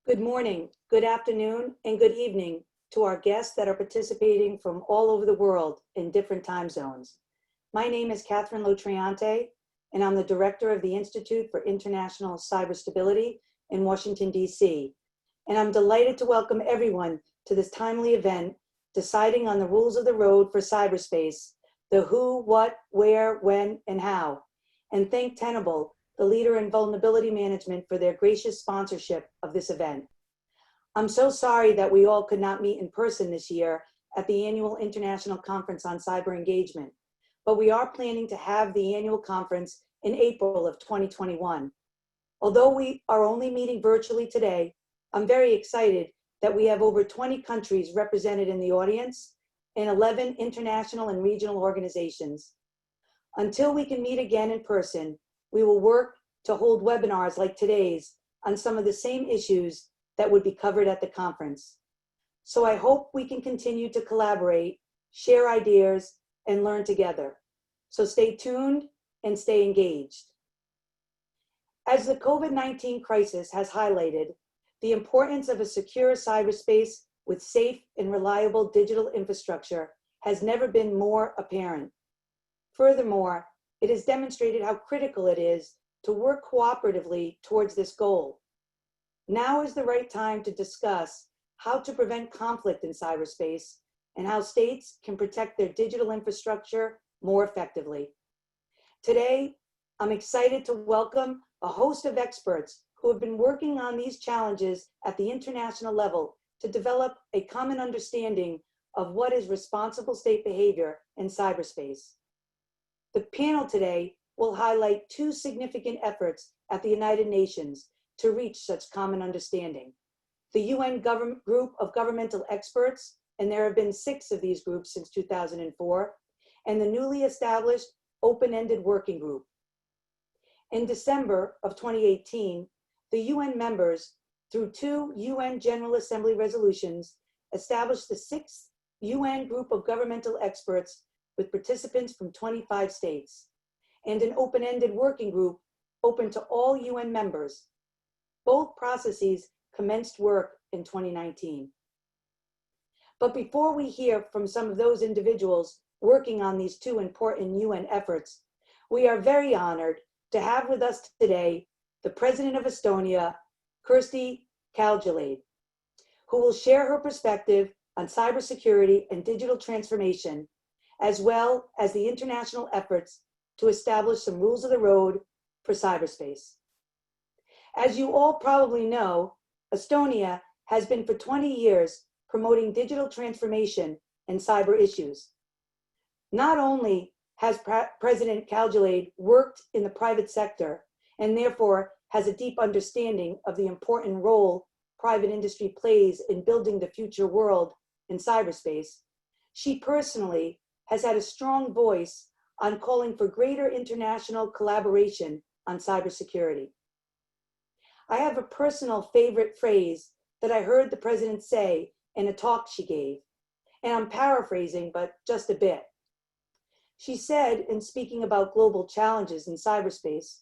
Good morning, good afternoon, and good evening to our guests that are participating from all over the world in different time zones. My name is Catherine Lotrionte, and I'm the director of the Institute for International Cyber Stability in Washington, D.C. And I'm delighted to welcome everyone to this timely event, deciding on the rules of the road for cyberspace, the who, what, where, when, and how, and thank Tenable, the leader in vulnerability management, for their gracious sponsorship of this event. I'm so sorry that we all could not meet in person this year at the annual International Conference on Cyber Engagement, but we are planning to have the annual conference in April of 2021. Although we are only meeting virtually today, I'm very excited that we have over 20 countries represented in the audience and 11 international and regional organizations. Until we can meet again in person, we will work to hold webinars like today's on some of the same issues that would be covered at the conference. So I hope we can continue to collaborate, share ideas, and learn together. So stay tuned and stay engaged. As the COVID-19 crisis has highlighted, the importance of a secure cyberspace with safe and reliable digital infrastructure has never been more apparent. Furthermore, it has demonstrated how critical it is to work cooperatively towards this goal. Now is the right time to discuss how to prevent conflict in cyberspace and how states can protect their digital infrastructure more effectively. Today, I'm excited to welcome a host of experts who have been working on these challenges at the international level to develop a common understanding of what is responsible state behavior in cyberspace. The panel today will highlight two significant efforts at the United Nations to reach such common understanding. The UN Group of Governmental Experts, and there have been 6 of these groups since 2004, and the newly established Open-Ended Working Group. In December of 2018, the UN members, through 2 UN General Assembly resolutions, established the 6th UN Group of Governmental Experts with participants from 25 states, and an open-ended working group open to all UN members. Both processes commenced work in 2019. But before we hear from some of those individuals working on these 2 important UN efforts, we are very honored to have with us today the President of Estonia, Kersti Kaljulaid, who will share her perspective on cybersecurity and digital transformation, as well as the international efforts to establish some rules of the road for cyberspace. As you all probably know, Estonia has been for 20 years promoting digital transformation and cyber issues. Not only has President Kaljulaid worked in the private sector and therefore has a deep understanding of the important role private industry plays in building the future world in cyberspace, she personally has had a strong voice on calling for greater international collaboration on cybersecurity. I have a personal favorite phrase that I heard the president say in a talk she gave, and I'm paraphrasing, but just a bit. She said, in speaking about global challenges in cyberspace,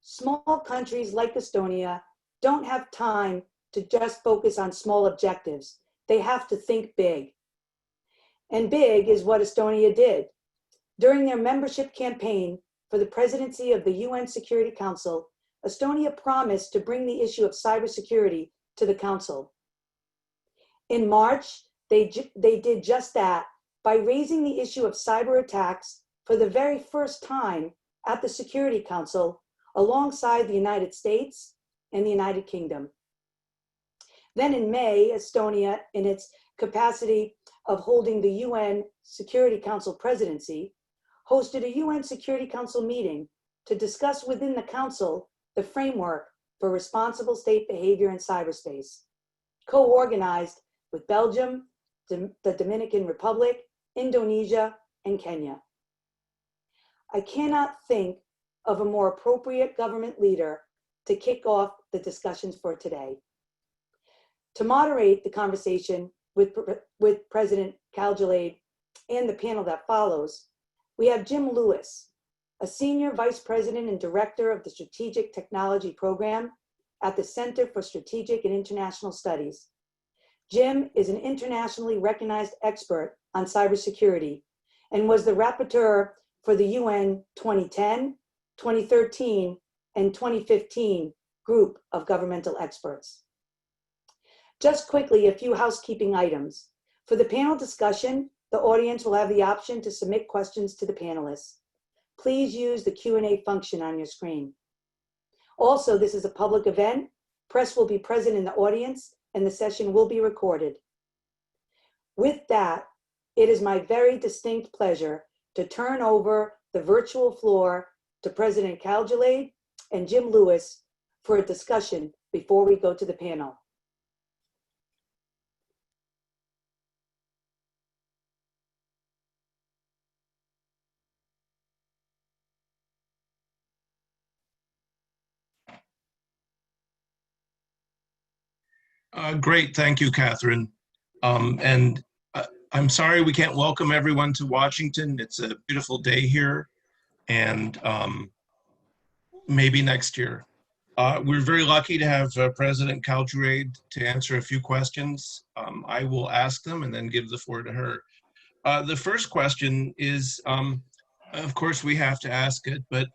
small countries like Estonia don't have time to just focus on small objectives. They have to think big. And big is what Estonia did. During their membership campaign for the presidency of the UN Security Council, Estonia promised to bring the issue of cybersecurity to the Council. In March, they did just that by raising the issue of cyber attacks for the very first time at the Security Council alongside the United States and the United Kingdom. Then in May, Estonia, in its capacity of holding the UN Security Council presidency, hosted a UN Security Council meeting to discuss within the Council the framework for responsible state behavior in cyberspace, co-organized with Belgium, the Dominican Republic, Indonesia, and Kenya. I cannot think of a more appropriate government leader to kick off the discussions for today. To moderate the conversation with President Kaljulaid and the panel that follows, we have Jim Lewis, a Senior Vice President and Director of the Strategic Technology Program at the Center for Strategic and International Studies. Jim is an internationally recognized expert on cybersecurity and was the rapporteur for the UN 2010, 2013, and 2015 group of governmental experts. Just quickly, a few housekeeping items. For the panel discussion, the audience will have the option to submit questions to the panelists. Please use the Q&A function on your screen. Also, this is a public event. Press will be present in the audience and the session will be recorded. With that, it is my very distinct pleasure to turn over the virtual floor to President Calgelade and Jim Lewis for a discussion before we go to the panel. Great, thank you, Catherine. I'm sorry we can't welcome everyone to Washington. It's a beautiful day here, and maybe next year. We're very lucky to have President Calgelade to answer a few questions. I will ask them and then give the floor to her. The first question is, of course we have to ask it, but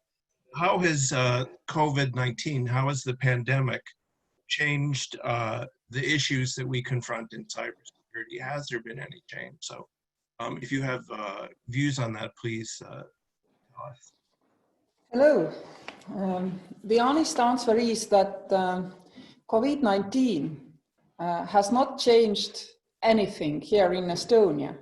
how has COVID-19, how has the pandemic changed the issues that we confront in cybersecurity? Has there been any change? So if you have views on that, please tell us. Hello. The honest answer is that COVID-19 has not changed anything here in Estonia,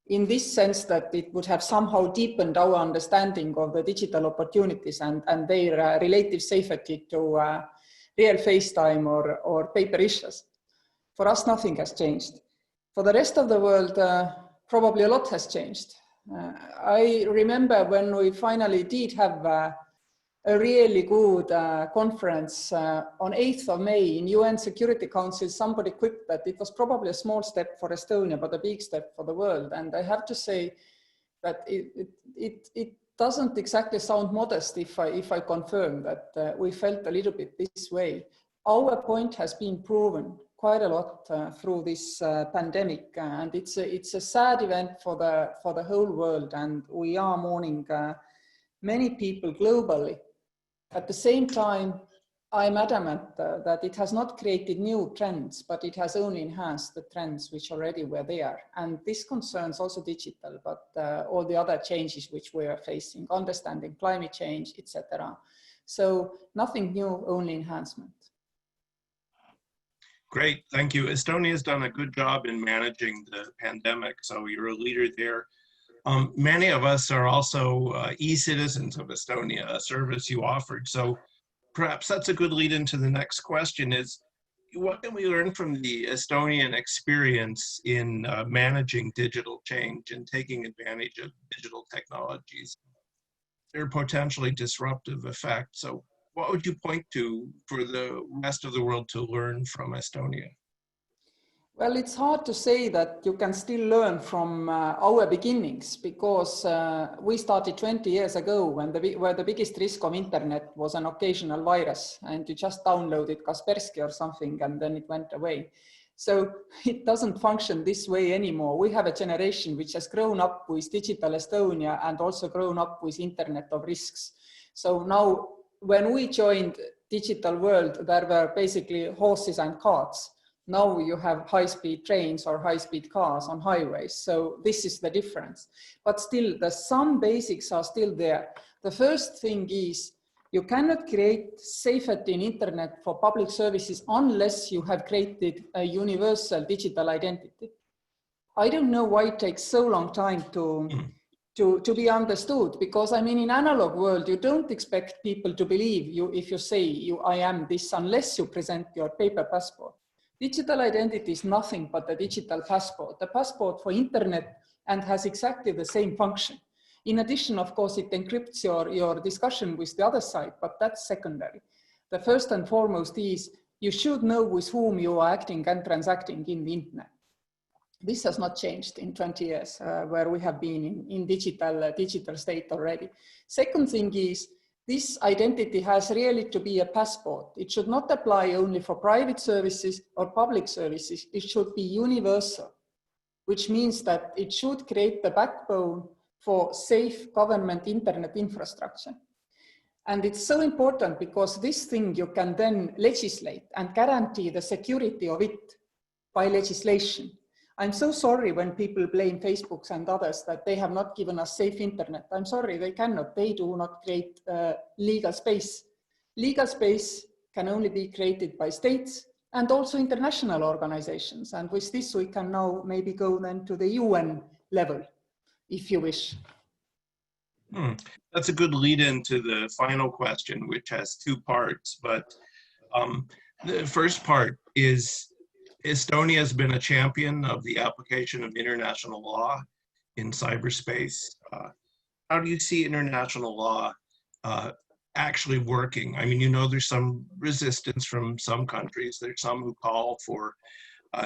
in this sense that it would have somehow deepened our understanding of the digital opportunities and their relative safety to real FaceTime or paper issues. For us, nothing has changed. For the rest of the world, probably a lot has changed. I remember when we finally did have a really good conference on 8th of May in UN Security Council. Somebody quipped that it was probably a small step for Estonia, but a big step for the world. And I have to say that it doesn't exactly sound modest if I confirm that we felt a little bit this way. Our point has been proven quite a lot through this pandemic, and it's a sad event for the whole world, and we are mourning many people globally. At the same time, I'm adamant that it has not created new trends, but it has only enhanced the trends which already were there. And this concerns also digital, but all the other changes which we are facing, understanding climate change, etc. So nothing new, only enhancement. Great, thank you. Estonia has done a good job in managing the pandemic, so you're a leader there. Many of us are also e-citizens of Estonia, a service you offered. So perhaps that's a good lead into the next question is, what can we learn from the Estonian experience in managing digital change and taking advantage of digital technologies? Their potentially disruptive effect. So what would you point to for the rest of the world to learn from Estonia? Well, it's hard to say that you can still learn from our beginnings, because we started 20 years ago where the biggest risk of internet was an occasional virus, and you just downloaded Kaspersky or something and then it went away. So it doesn't function this way anymore. We have a generation which has grown up with Digital Estonia and also grown up with Internet of Risks. So now when we joined digital world, there were basically horses and carts. Now you have high-speed trains or high-speed cars on highways. So this is the difference. But still, some basics are still there. The first thing is you cannot create safety in internet for public services unless you have created a universal digital identity. I don't know why it takes so long time to be understood, because I mean, in analog world, you don't expect people to believe you if you say I am this unless you present your paper passport. Digital identity is nothing but a digital passport, a passport for internet, and has exactly the same function. In addition, of course, it encrypts your discussion with the other side, but that's secondary. The first and foremost is you should know with whom you are acting and transacting in the internet. This has not changed in 20 years, where we have been in digital state already. Second thing is, this identity has really to be a passport. It should not apply only for private services or public services. It should be universal, which means that it should create the backbone for safe government internet infrastructure. And it's so important because this thing you can then legislate and guarantee the security of it by legislation. I'm so sorry when people blame Facebook and others that they have not given us safe internet. I'm sorry, they cannot. They do not create legal space. Legal space can only be created by states and also international organizations. And with this, we can now maybe go then to the UN level, if you wish. That's a good lead into the final question, which has two parts. But the first part is, Estonia has been a champion of the application of international law in cyberspace. How do you see international law actually working? I mean, you know, there's some resistance from some countries. There's some who call for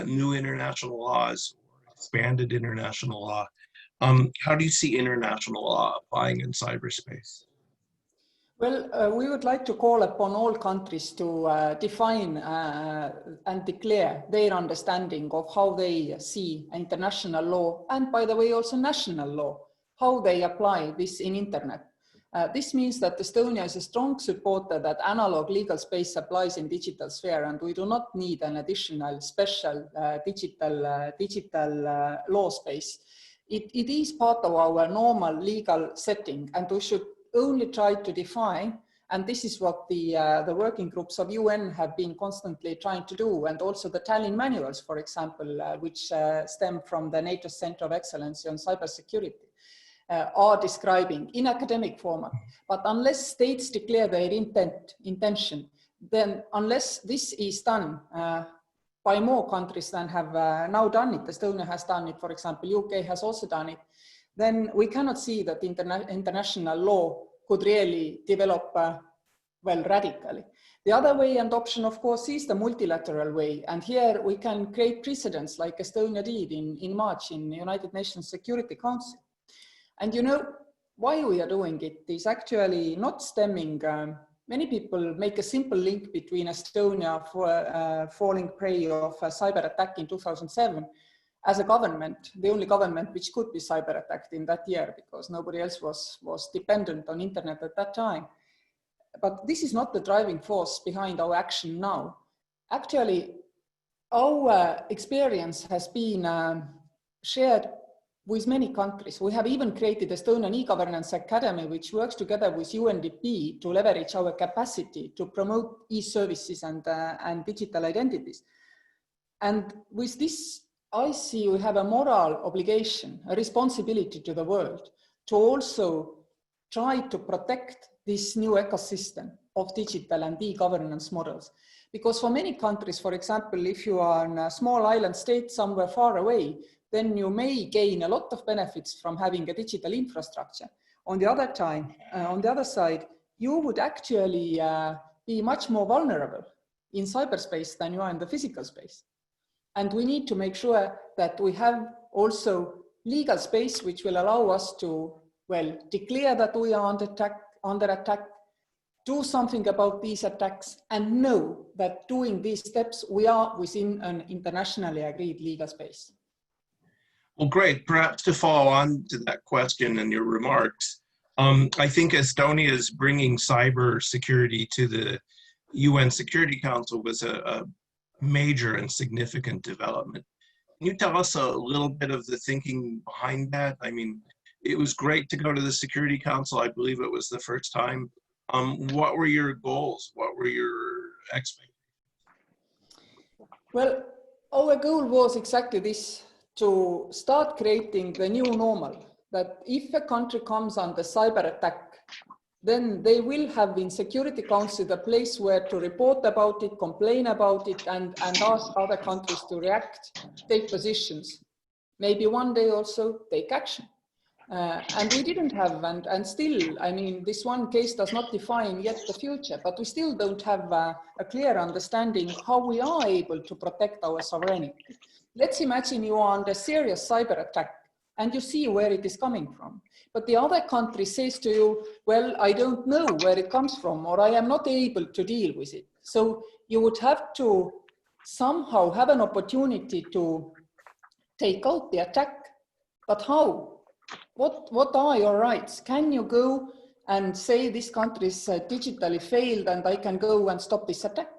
new international laws, or expanded international law. How do you see international law applying in cyberspace? Well, we would like to call upon all countries to define and declare their understanding of how they see international law, and by the way, also national law, how they apply this in internet. This means that Estonia is a strong supporter that analog legal space applies in digital sphere, and we do not need an additional special digital law space. It is part of our normal legal setting, and we should only try to define, and this is what the working groups of UN have been constantly trying to do, and also the Tallinn manuals, for example, which stem from the NATO Center of Excellence on Cybersecurity, are describing in academic format. But unless states declare their intention, then unless this is done by more countries than have now done it, Estonia has done it, for example, UK has also done it, then we cannot see that international law could really develop well, radically. The other way and option, of course, is the multilateral way. And here we can create precedents like Estonia did in March in the United Nations Security Council. And you know, why we are doing it is actually not stemming, many people make a simple link between Estonia falling prey of a cyber attack in 2007 as a government, the only government which could be cyber attacked in that year, because nobody else was dependent on internet at that time. But this is not the driving force behind our action now. Actually, our experience has been shared with many countries. We have even created Estonian e-governance academy, which works together with UNDP to leverage our capacity to promote e-services and digital identities. And with this, I see we have a moral obligation, a responsibility to the world to also try to protect this new ecosystem of digital and e-governance models. Because for many countries, for example, if you are in a small island state somewhere far away, then you may gain a lot of benefits from having a digital infrastructure. On the other side, you would actually be much more vulnerable in cyberspace than you are in the physical space. And we need to make sure that we have also legal space which will allow us to, well, declare that we are under attack, do something about these attacks, and know that doing these steps, we are within an internationally agreed legal space. Well, great. Perhaps to follow on to that question and your remarks, I think Estonia's bringing cyber security to the UN Security Council was a major and significant development. Can you tell us a little bit of the thinking behind that? I mean, it was great to go to the Security Council. I believe it was the first time. What were your goals? What were your expectations? Well, our goal was exactly this, to start creating the new normal, that if a country comes under cyber attack, then they will have in Security Council the place where to report about it, complain about it, and ask other countries to react, take positions, maybe one day also take action. And we didn't have, and still, I mean, this one case does not define yet the future, but we still don't have a clear understanding how we are able to protect our sovereignty. Let's imagine you are under serious cyber attack. and you see where it is coming from. But the other country says to you, well, I don't know where it comes from, or I am not able to deal with it. So you would have to somehow have an opportunity to take out the attack. But how? What are your rights? Can you go and say this country is digitally failed and I can go and stop this attack?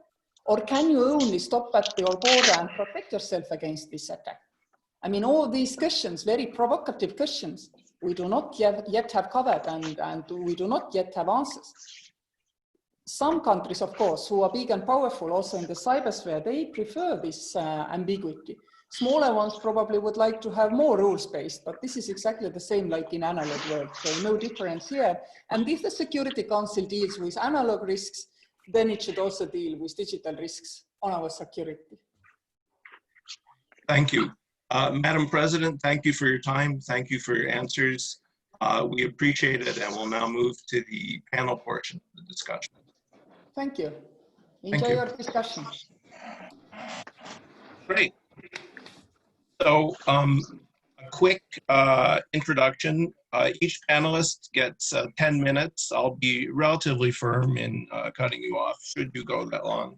Or can you only stop at your border and protect yourself against this attack? I mean, all these questions, very provocative questions, we do not yet have covered, and we do not yet have answers. Some countries, of course, who are big and powerful also in the cybersphere, they prefer this ambiguity. Smaller ones probably would like to have more rules-based, but this is exactly the same like in analog world, so no difference here. And if the Security Council deals with analog risks, then it should also deal with digital risks on our security. Thank you. Madam President, thank you for your time. Thank you for your answers. We appreciate it, and we'll now move to the panel portion of the discussion. Thank you. Enjoy your discussion. Great. So a quick introduction. Each panelist gets 10 minutes. I'll be relatively firm in cutting you off should you go that long.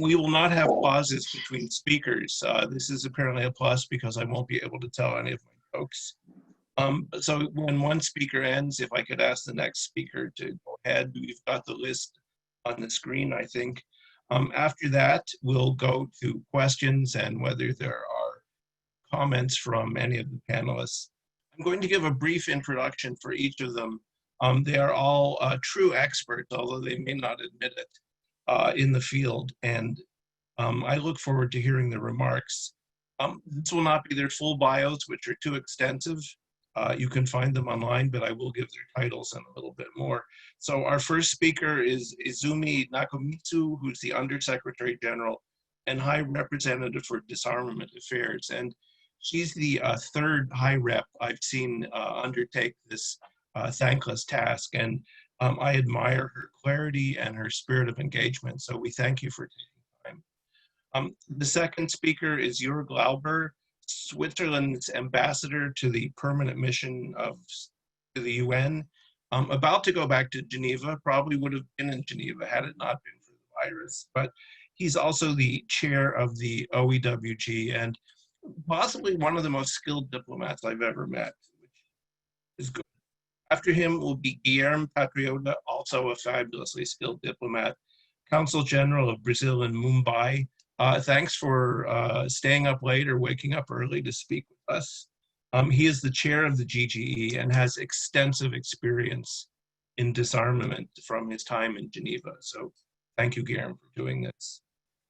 We will not have pauses between speakers. This is apparently a plus because I won't be able to tell any of my jokes. So when one speaker ends, if I could ask the next speaker to go ahead. We've got the list on the screen, I think. After that, we'll go to questions and whether there are comments from any of the panelists. I'm going to give a brief introduction for each of them. They are all true experts, although they may not admit it. In the field, and I look forward to hearing the remarks. This will not be their full bios, which are too extensive. You can find them online, but I will give their titles and a little bit more. So our first speaker is Izumi Nakamitsu, who's the Undersecretary General and High Representative for Disarmament Affairs. And she's the third High Rep I've seen undertake this thankless task. And I admire her clarity and her spirit of engagement, so we thank you for taking time. The second speaker is Jörg Lauber, Switzerland's ambassador to the permanent mission to the UN. About to go back to Geneva, probably would have been in Geneva had it not been for the virus, but he's also the chair of the OEWG and possibly one of the most skilled diplomats I've ever met, which is good. After him will be Guilherme Patriota, also a fabulously skilled diplomat, Consul General of Brazil in Mumbai. Thanks for staying up late or waking up early to speak with us. He is the chair of the GGE and has extensive experience in disarmament from his time in Geneva. So thank you, Guilherme, for doing this.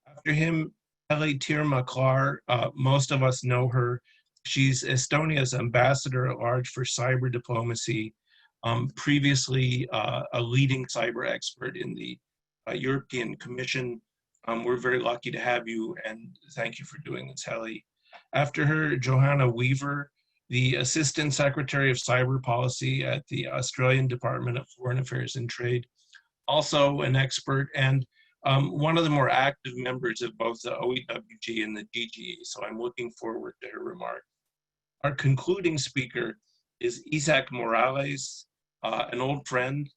After him, Heli Tirma-Klar, most of us know her. She's Estonia's ambassador at large for cyber diplomacy. Previously a leading cyber expert in the European Commission. We're very lucky to have you, and thank you for doing this, Heli. After her, Johanna Weaver, the Assistant Secretary of Cyber Policy at the Australian Department of Foreign Affairs and Trade, also an expert and one of the more active members of both the OEWG and the GGE, so I'm looking forward to her remarks. Our concluding speaker is Isaac Morales, an old friend.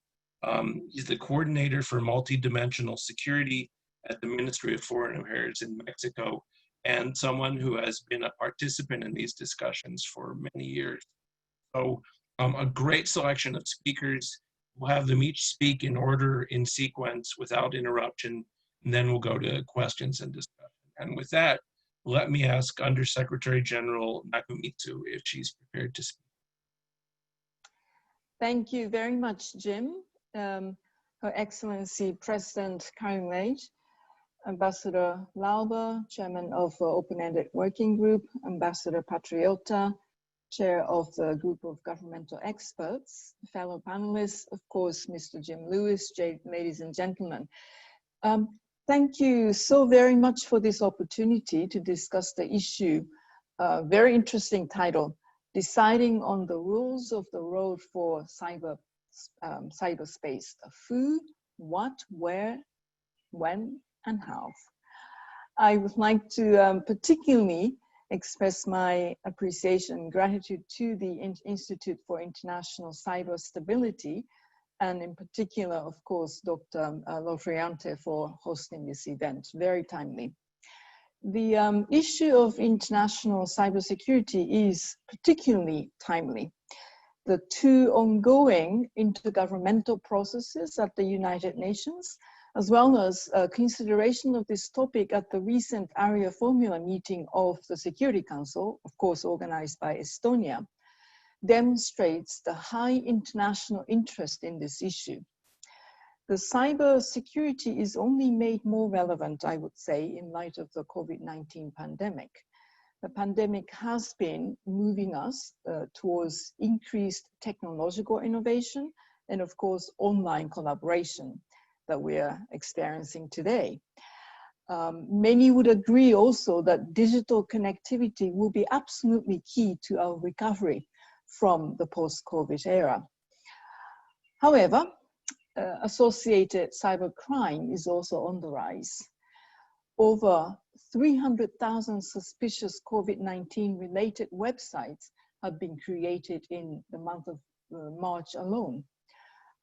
He's the coordinator for multidimensional security at the Ministry of Foreign Affairs in Mexico, and someone who has been a participant in these discussions for many years. So a great selection of speakers. We'll have them each speak in order, in sequence, without interruption, and then we'll go to questions and discussion. And with that, let me ask Undersecretary General Nakamitsu if she's prepared to speak. Thank you very much, Jim. Her Excellency President Karin Leitch, Ambassador Lauber, Chairman of the Open-Ended Working Group, Ambassador Patriota, Chair of the Group of Governmental Experts, fellow panelists, of course, Mr. Jim Lewis, ladies and gentlemen. Thank you so very much for this opportunity to discuss the issue. Very interesting title, Deciding on the Rules of the Road for Cyberspace. Who, what, where, when, and how. I would like to particularly express my appreciation and gratitude to the Institute for International Cyber Stability, and in particular, of course, Dr. Lotrionte for hosting this event, very timely. The issue of international cybersecurity is particularly timely. The two ongoing intergovernmental processes at the United Nations, as well as consideration of this topic at the recent Area Formula meeting of the Security Council, of course organized by Estonia, demonstrates the high international interest in this issue. The cyber security is only made more relevant, I would say, in light of the COVID-19 pandemic. The pandemic has been moving us towards increased technological innovation and, of course, online collaboration that we are experiencing today. Many would agree also that digital connectivity will be absolutely key to our recovery from the post-COVID era. However, associated cybercrime is also on the rise. Over 300,000 suspicious COVID-19 related websites have been created in the month of March alone.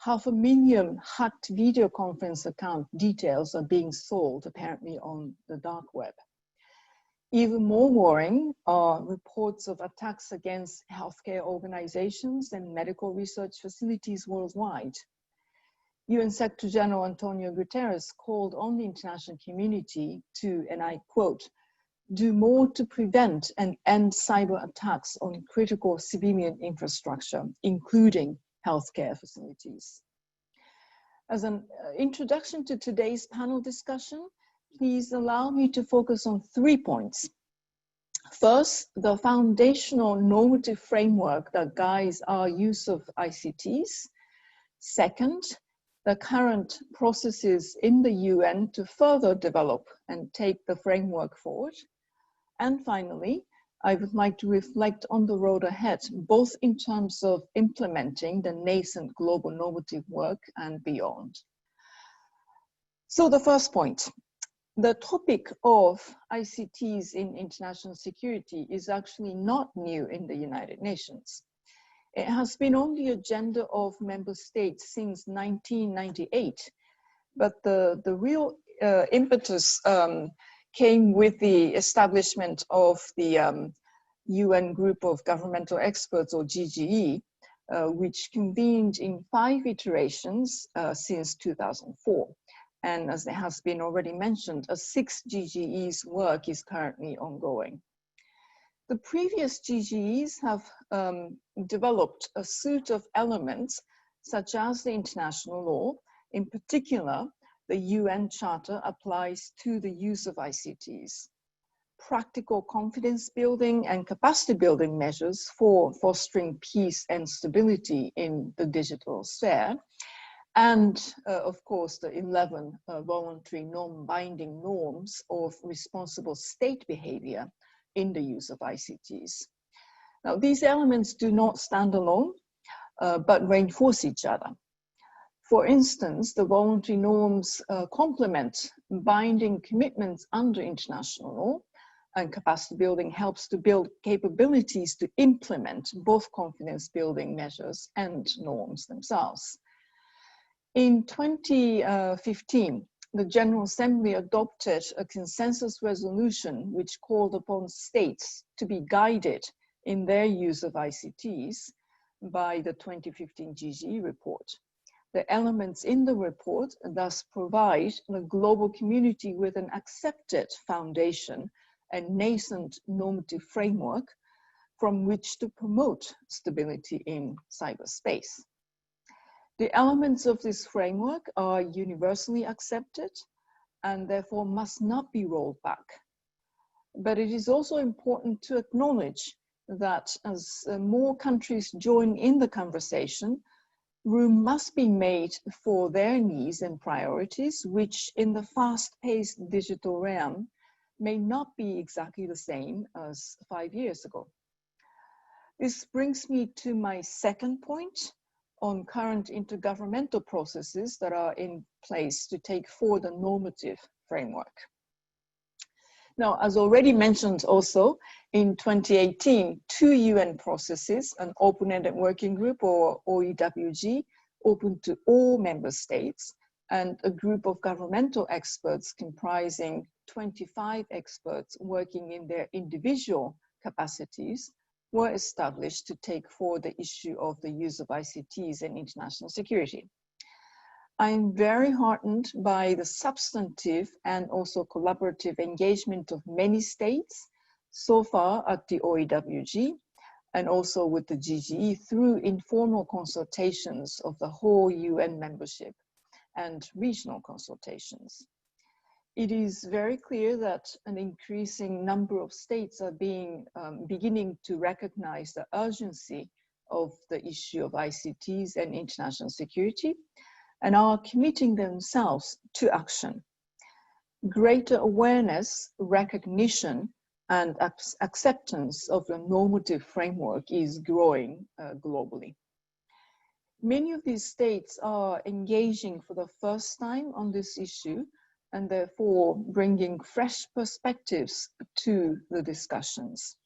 500,000 hacked video conference account details are being sold apparently on the dark web. Even more worrying are reports of attacks against healthcare organizations and medical research facilities worldwide. UN Secretary General Antonio Guterres called on the international community to, and I quote, do more to prevent and end cyber attacks on critical civilian infrastructure, including healthcare facilities. As an introduction to today's panel discussion, please allow me to focus on 3 points. First, the foundational normative framework that guides our use of ICTs. Second, the current processes in the UN to further develop and take the framework forward. And finally, I would like to reflect on the road ahead, both in terms of implementing the nascent global normative work and beyond. So the first point, the topic of ICTs in international security is actually not new in the United Nations. It has been on the agenda of member states since 1998, but the real impetus came with the establishment of the UN Group of Governmental Experts, or GGE, which convened in 5 iterations since 2004. And as it has been already mentioned, a 6th GGE's work is currently ongoing. The previous GGEs have developed a suite of elements, such as the international law. In particular, the UN Charter applies to the use of ICTs. Practical confidence building and capacity building measures for fostering peace and stability in the digital sphere. And of course, the 11 voluntary non-binding norms of responsible state behavior in the use of ICTs. Now, these elements do not stand alone, but reinforce each other. For instance, the voluntary norms complement binding commitments under international law, and capacity building helps to build capabilities to implement both confidence building measures and norms themselves. In 2015, the General Assembly adopted a consensus resolution which called upon states to be guided in their use of ICTs by the 2015 GGE report. The elements in the report thus provide the global community with an accepted foundation and nascent normative framework from which to promote stability in cyberspace. The elements of this framework are universally accepted and therefore must not be rolled back. But it is also important to acknowledge that as more countries join in the conversation, room must be made for their needs and priorities, which in the fast-paced digital realm may not be exactly the same as 5 years ago. This brings me to my second point on current intergovernmental processes that are in place to take forward a normative framework. Now, as already mentioned also, in 2018, 2 UN processes, an open-ended working group or OEWG, open to all member states, and a group of governmental experts comprising 25 experts working in their individual capacities were established to take forward the issue of the use of ICTs in international security. I'm very heartened by the substantive and also collaborative engagement of many states so far at the OEWG and also with the GGE through informal consultations of the whole UN membership and regional consultations. It is very clear that an increasing number of states are beginning to recognize the urgency of the issue of ICTs and international security and are committing themselves to action. Greater awareness, recognition, and acceptance of the normative framework is growing globally. Many of these states are engaging for the first time on this issue and therefore bringing fresh perspectives to the discussions.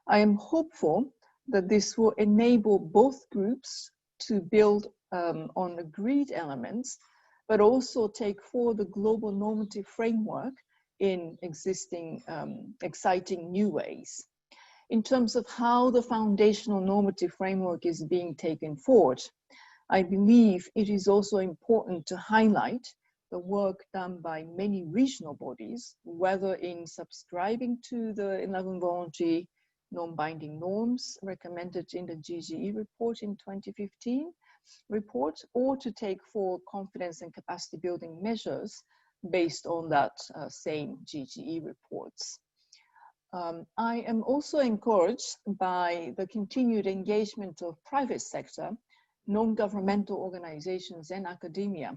I am hopeful that this will enable both groups to build on agreed elements, but also take forward the global normative framework in existing exciting new ways. In terms of how the foundational normative framework is being taken forward, I believe it is also important to highlight the work done by many regional bodies, whether in subscribing to the 11 voluntary non-binding norms recommended in the GGE report in 2015 report, or to take forward confidence and capacity building measures based on that same GGE reports. I am also encouraged by the continued engagement of private sector, non-governmental organizations and academia,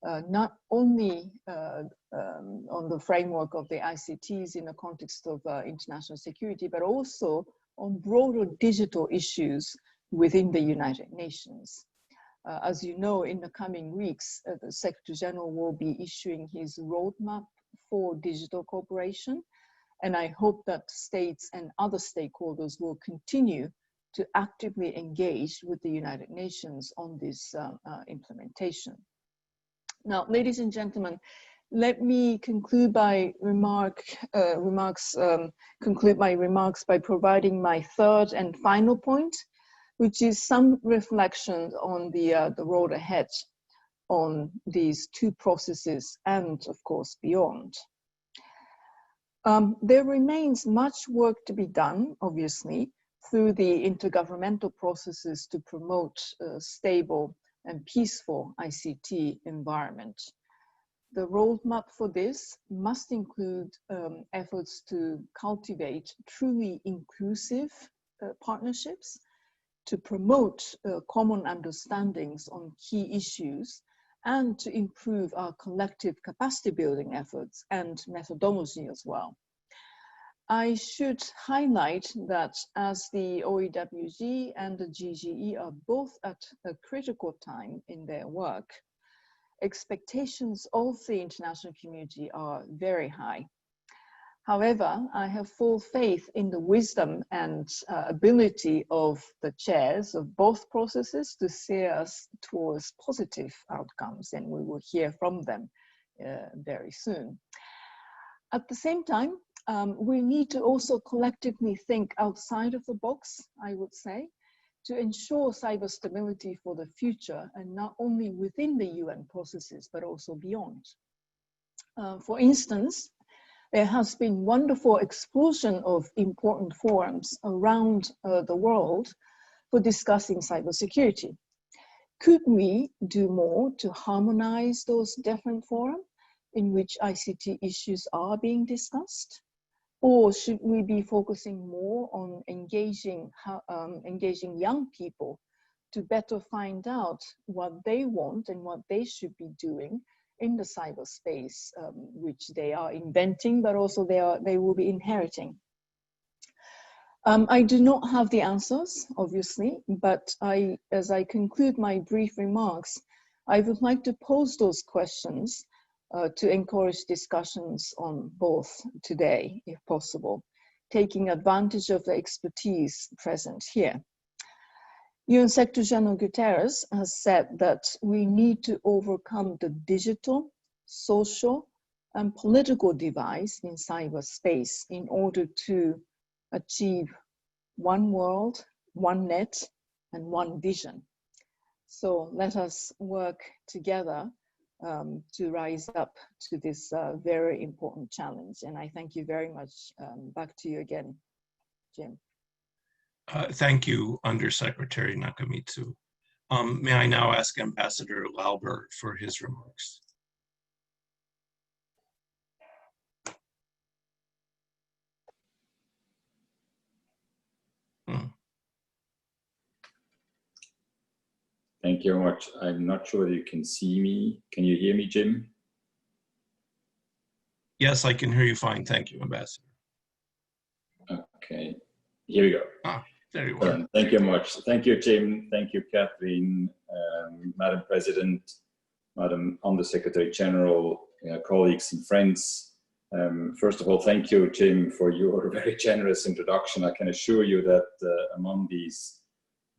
not only on the framework of the ICTs in the context of international security, but also on broader digital issues within the United Nations. As you know, in the coming weeks, the Secretary General will be issuing his roadmap for digital cooperation, and I hope that states and other stakeholders will continue to actively engage with the United Nations on this implementation. Now, ladies and gentlemen, let me conclude my remarks by providing my third and final point, which is some reflection on the road ahead on these 2 processes and, of course, beyond. There remains much work to be done, obviously, through the intergovernmental processes to promote a stable and peaceful ICT environment. The roadmap for this must include efforts to cultivate truly inclusive partnerships, to promote common understandings on key issues, and to improve our collective capacity building efforts and methodology as well. I should highlight that as the OEWG and the GGE are both at a critical time in their work, expectations of the international community are very high. However, I have full faith in the wisdom and ability of the chairs of both processes to steer us towards positive outcomes, and we will hear from them very soon. At the same time, we need to also collectively think outside of the box, I would say, to ensure cyber stability for the future, and not only within the UN processes, but also beyond. For instance, there has been wonderful explosion of important forums around the world for discussing cybersecurity. Could we do more to harmonize those different forums in which ICT issues are being discussed? Or should we be focusing more on engaging young people to better find out what they want and what they should be doing in the cyberspace, which they are inventing, but also they will be inheriting? I do not have the answers, obviously, but as I conclude my brief remarks, I would like to pose those questions to encourage discussions on both today, if possible, taking advantage of the expertise present here. UN Secretary General Guterres has said that we need to overcome the digital, social, and political divides in cyberspace in order to achieve one world, one net, and one vision. So let us work together to rise up to this very important challenge. And I thank you very much. Back to you again, Jim. Thank you, Undersecretary Nakamitsu. May I now ask Ambassador Lauber for his remarks? Thank you very much. I'm not sure whether you can see me. Can you hear me, Jim? Yes, I can hear you fine. Thank you, Ambassador. Okay, here we go. There you are. Thank you very much. Thank you, Jim. Thank you, Catherine, Madam President, Madam Undersecretary General, colleagues and friends. First of all, thank you, Jim, for your very generous introduction. I can assure you that among these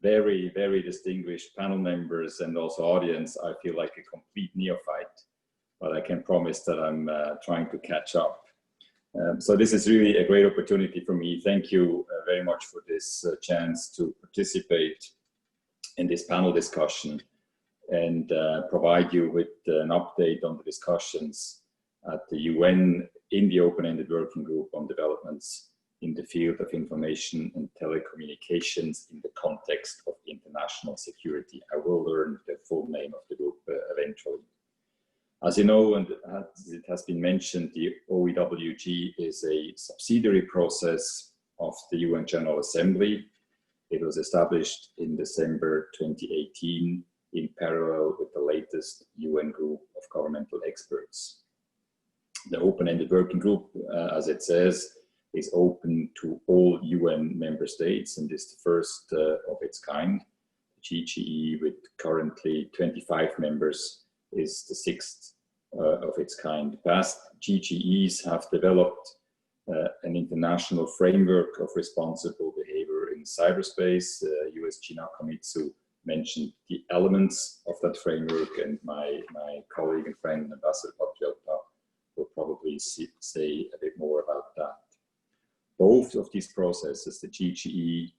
very, very distinguished panel members and also audience, I feel like a complete neophyte, but I can promise that I'm trying to catch up. So this is really a great opportunity for me. Thank you very much for this chance to participate in this panel discussion and provide you with an update on the discussions at the UN in the open-ended working group on developments in the field of information and telecommunications in the context of international security. I will learn the full name of the group eventually. As you know, and as it has been mentioned, the OEWG is a subsidiary process of the UN General Assembly. It was established in December 2018 in parallel with the latest UN group of governmental experts. The open-ended working group, as it says, is open to all UN member states and is the first of its kind. GGE, with currently 25 members, is the sixth of its kind. Past GGEs have developed an international framework of responsible behavior in cyberspace. USG Nakamitsu mentioned the elements of that framework, and my colleague and friend, Ambassador Lotrionte, will probably say a bit more about that. Both of these processes, the GGE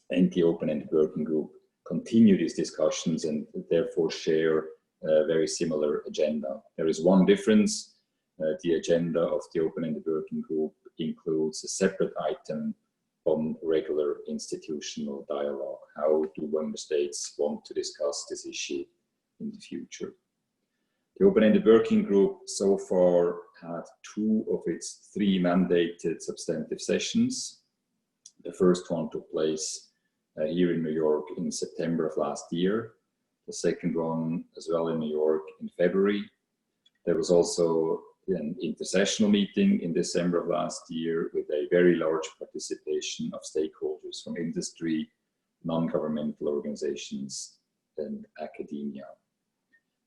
and the open-ended working group, continue these discussions and therefore share a very similar agenda. There is one difference. The agenda of the open-ended working group includes a separate item on regular institutional dialogue. How do member states want to discuss this issue in the future? The open-ended working group so far had 2 of its 3 mandated substantive sessions. The first one took place here in New York in September of last year. The second one as well in New York in February. There was also an intersessional meeting in December of last year with a very large participation of stakeholders from industry, non-governmental organizations, and academia.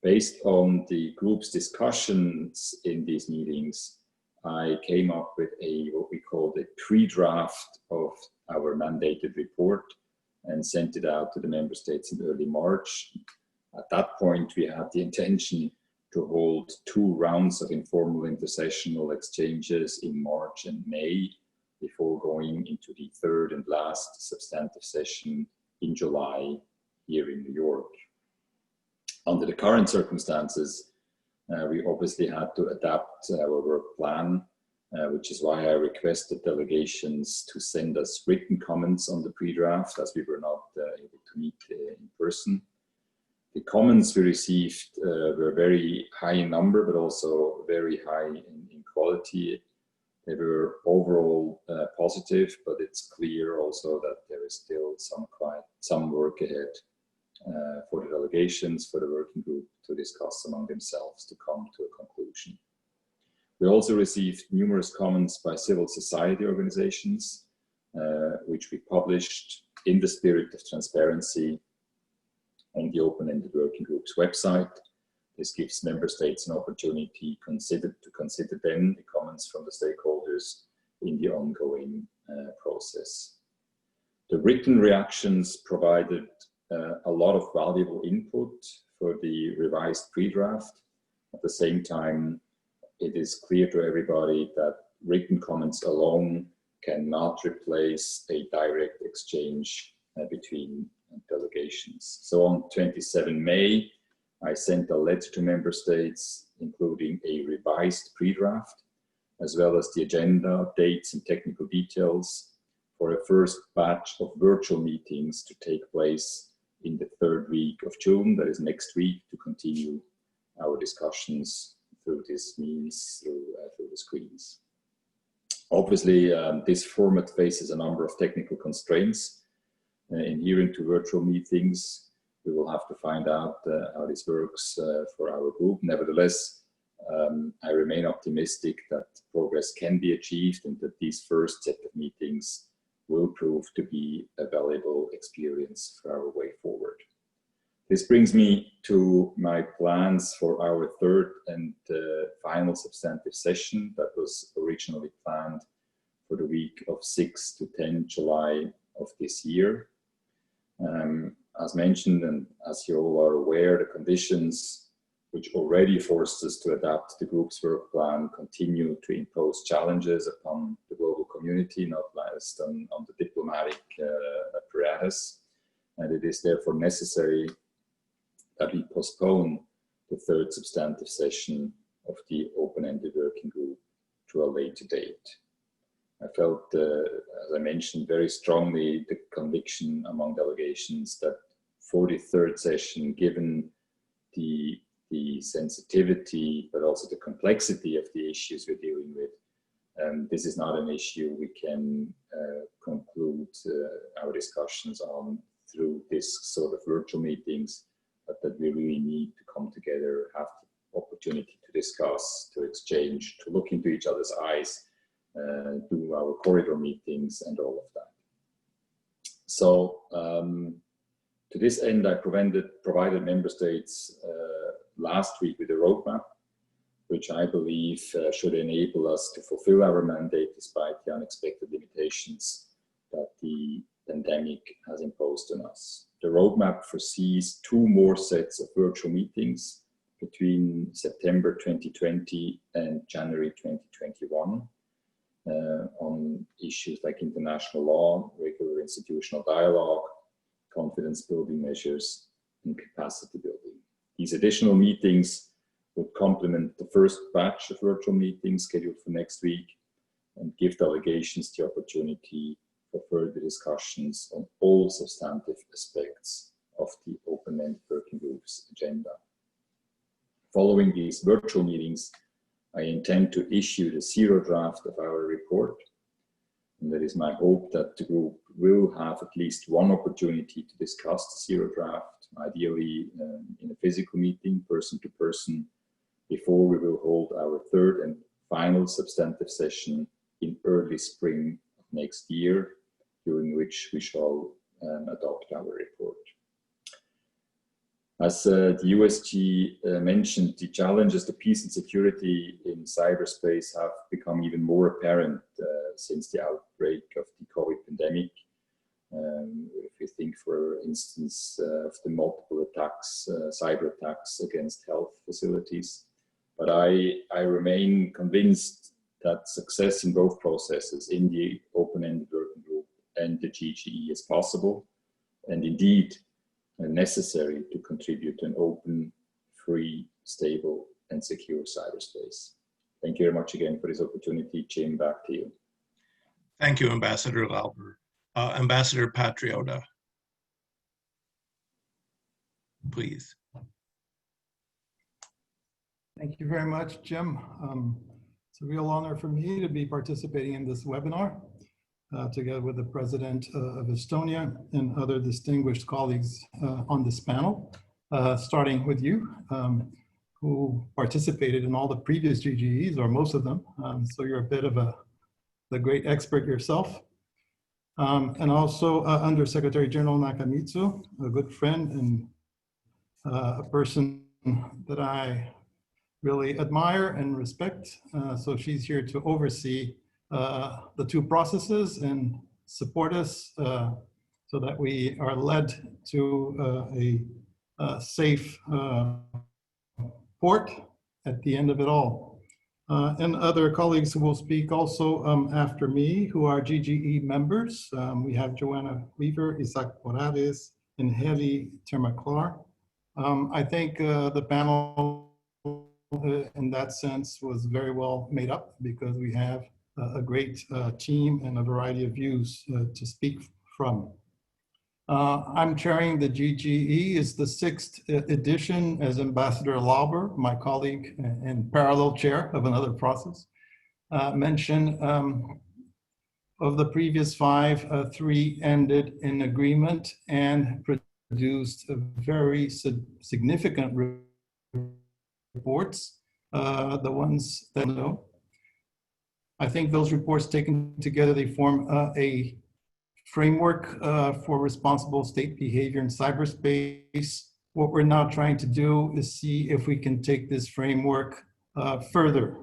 Based on the group's discussions in these meetings, I came up with what we called a pre-draft of our mandated report and sent it out to the member states in early March. At that point, we had the intention to hold 2 rounds of informal intersessional exchanges in March and May before going into the 3rd and last substantive session in July here in New York. Under the current circumstances, we obviously had to adapt our work plan, which is why I requested delegations to send us written comments on the pre-draft, as we were not able to meet in person. The comments we received were very high in number, but also very high in quality. They were overall positive, but it's clear also that there is still some work ahead for the delegations, for the working group to discuss among themselves to come to a conclusion. We also received numerous comments by civil society organizations, which we published in the spirit of transparency on the open-ended working group's website. This gives member states an opportunity to consider then the comments from the stakeholders in the ongoing process. The written reactions provided a lot of valuable input for the revised pre-draft. At the same time, it is clear to everybody that written comments alone cannot replace a direct exchange between delegations. So on 27 May, I sent a letter to member states, including a revised pre-draft, as well as the agenda, dates, and technical details for a first batch of virtual meetings to take place in the third week of June, that is next week, to continue our discussions through this means, through the screens. Obviously, this format faces a number of technical constraints. Adhering to virtual meetings, we will have to find out how this works for our group. Nevertheless, I remain optimistic that progress can be achieved and that these first set of meetings will prove to be a valuable experience for our way forward. This brings me to my plans for our third and final substantive session that was originally planned for the week of 6 to 10 July of this year. As mentioned, and as you all are aware, the conditions which already forced us to adapt the group's work plan continue to impose challenges upon the global community, not least on the diplomatic apparatus. And it is therefore necessary that we postpone the third substantive session of the open-ended working group to a later date. I felt, as I mentioned, very strongly the conviction among delegations that for the third session, given the sensitivity, but also the complexity of the issues we're dealing with, this is not an issue we can conclude our discussions on through this sort of virtual meetings, but that we really need to come together, have the opportunity to discuss, to exchange, to look into each other's eyes, do our corridor meetings and all of that. So to this end, I provided member states last week with a roadmap, which I believe should enable us to fulfill our mandate despite the unexpected limitations that the pandemic has imposed on us. The roadmap foresees 2 more sets of virtual meetings between September 2020 and January 2021 on issues like international law, regular institutional dialogue, confidence building measures, and capacity building. These additional meetings would complement the first batch of virtual meetings scheduled for next week and give delegations the opportunity for further discussions on all substantive aspects of the open-ended working group's agenda. Following these virtual meetings, I intend to issue the zero draft of our report. And that is my hope that the group will have at least one opportunity to discuss the zero draft, ideally in a physical meeting, person to person, before we will hold our third and final substantive session in early spring of next year, during which we shall adopt our report. As the USG mentioned, the challenges to peace and security in cyberspace have become even more apparent since the outbreak of the COVID pandemic. If you think, for instance, of the multiple attacks, cyber attacks against health facilities. But I remain convinced that success in both processes, in the open-ended working group and the GGE, is possible, and indeed necessary to contribute to an open, free, stable, and secure cyberspace. Thank you very much again for this opportunity. Jim, back to you. Thank you, Ambassador Lauber. Ambassador Patriota, please. Thank you very much, Jim. It's a real honor for me to be participating in this webinar together with the President of Estonia and other distinguished colleagues on this panel, starting with you, who participated in all the previous GGEs, or most of them. So you're a bit of the great expert yourself. And also Under Secretary General Nakamitsu, a good friend and a person that I really admire and respect. So she's here to oversee the two processes and support us so that we are led to a safe port at the end of it all. And other colleagues who will speak also after me, who are GGE members. We have Joanna Weaver, Isaac Morales, and Heli Termaclar. I think the panel in that sense was very well made up because we have a great team and a variety of views to speak from. I'm chairing the GGE. It's the 6th edition as Ambassador Lauber, my colleague and parallel chair of another process, mentioned. Of the previous 5, 3 ended in agreement and produced a very significant reports, the ones that know. I think those reports taken together, they form a framework for responsible state behavior in cyberspace. What we're now trying to do is see if we can take this framework further.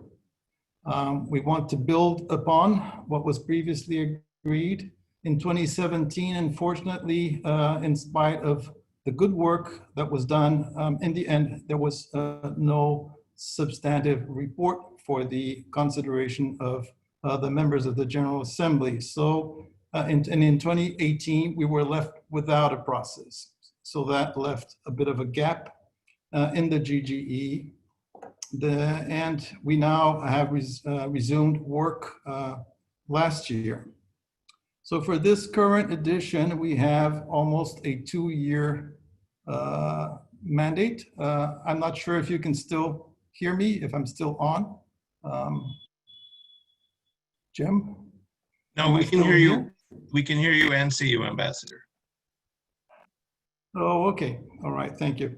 We want to build upon what was previously agreed. In 2017, unfortunately, in spite of the good work that was done, in the end, there was no substantive report for the consideration of the members of the General Assembly. So, and in 2018, we were left without a process. So that left a bit of a gap in the GGE. And we now have resumed work last year. So for this current edition, we have almost a 2-year mandate. I'm not sure if you can still hear me, if I'm still on. Jim? No, we can hear you. We can hear you and see you, Ambassador. Oh, okay. All right. Thank you.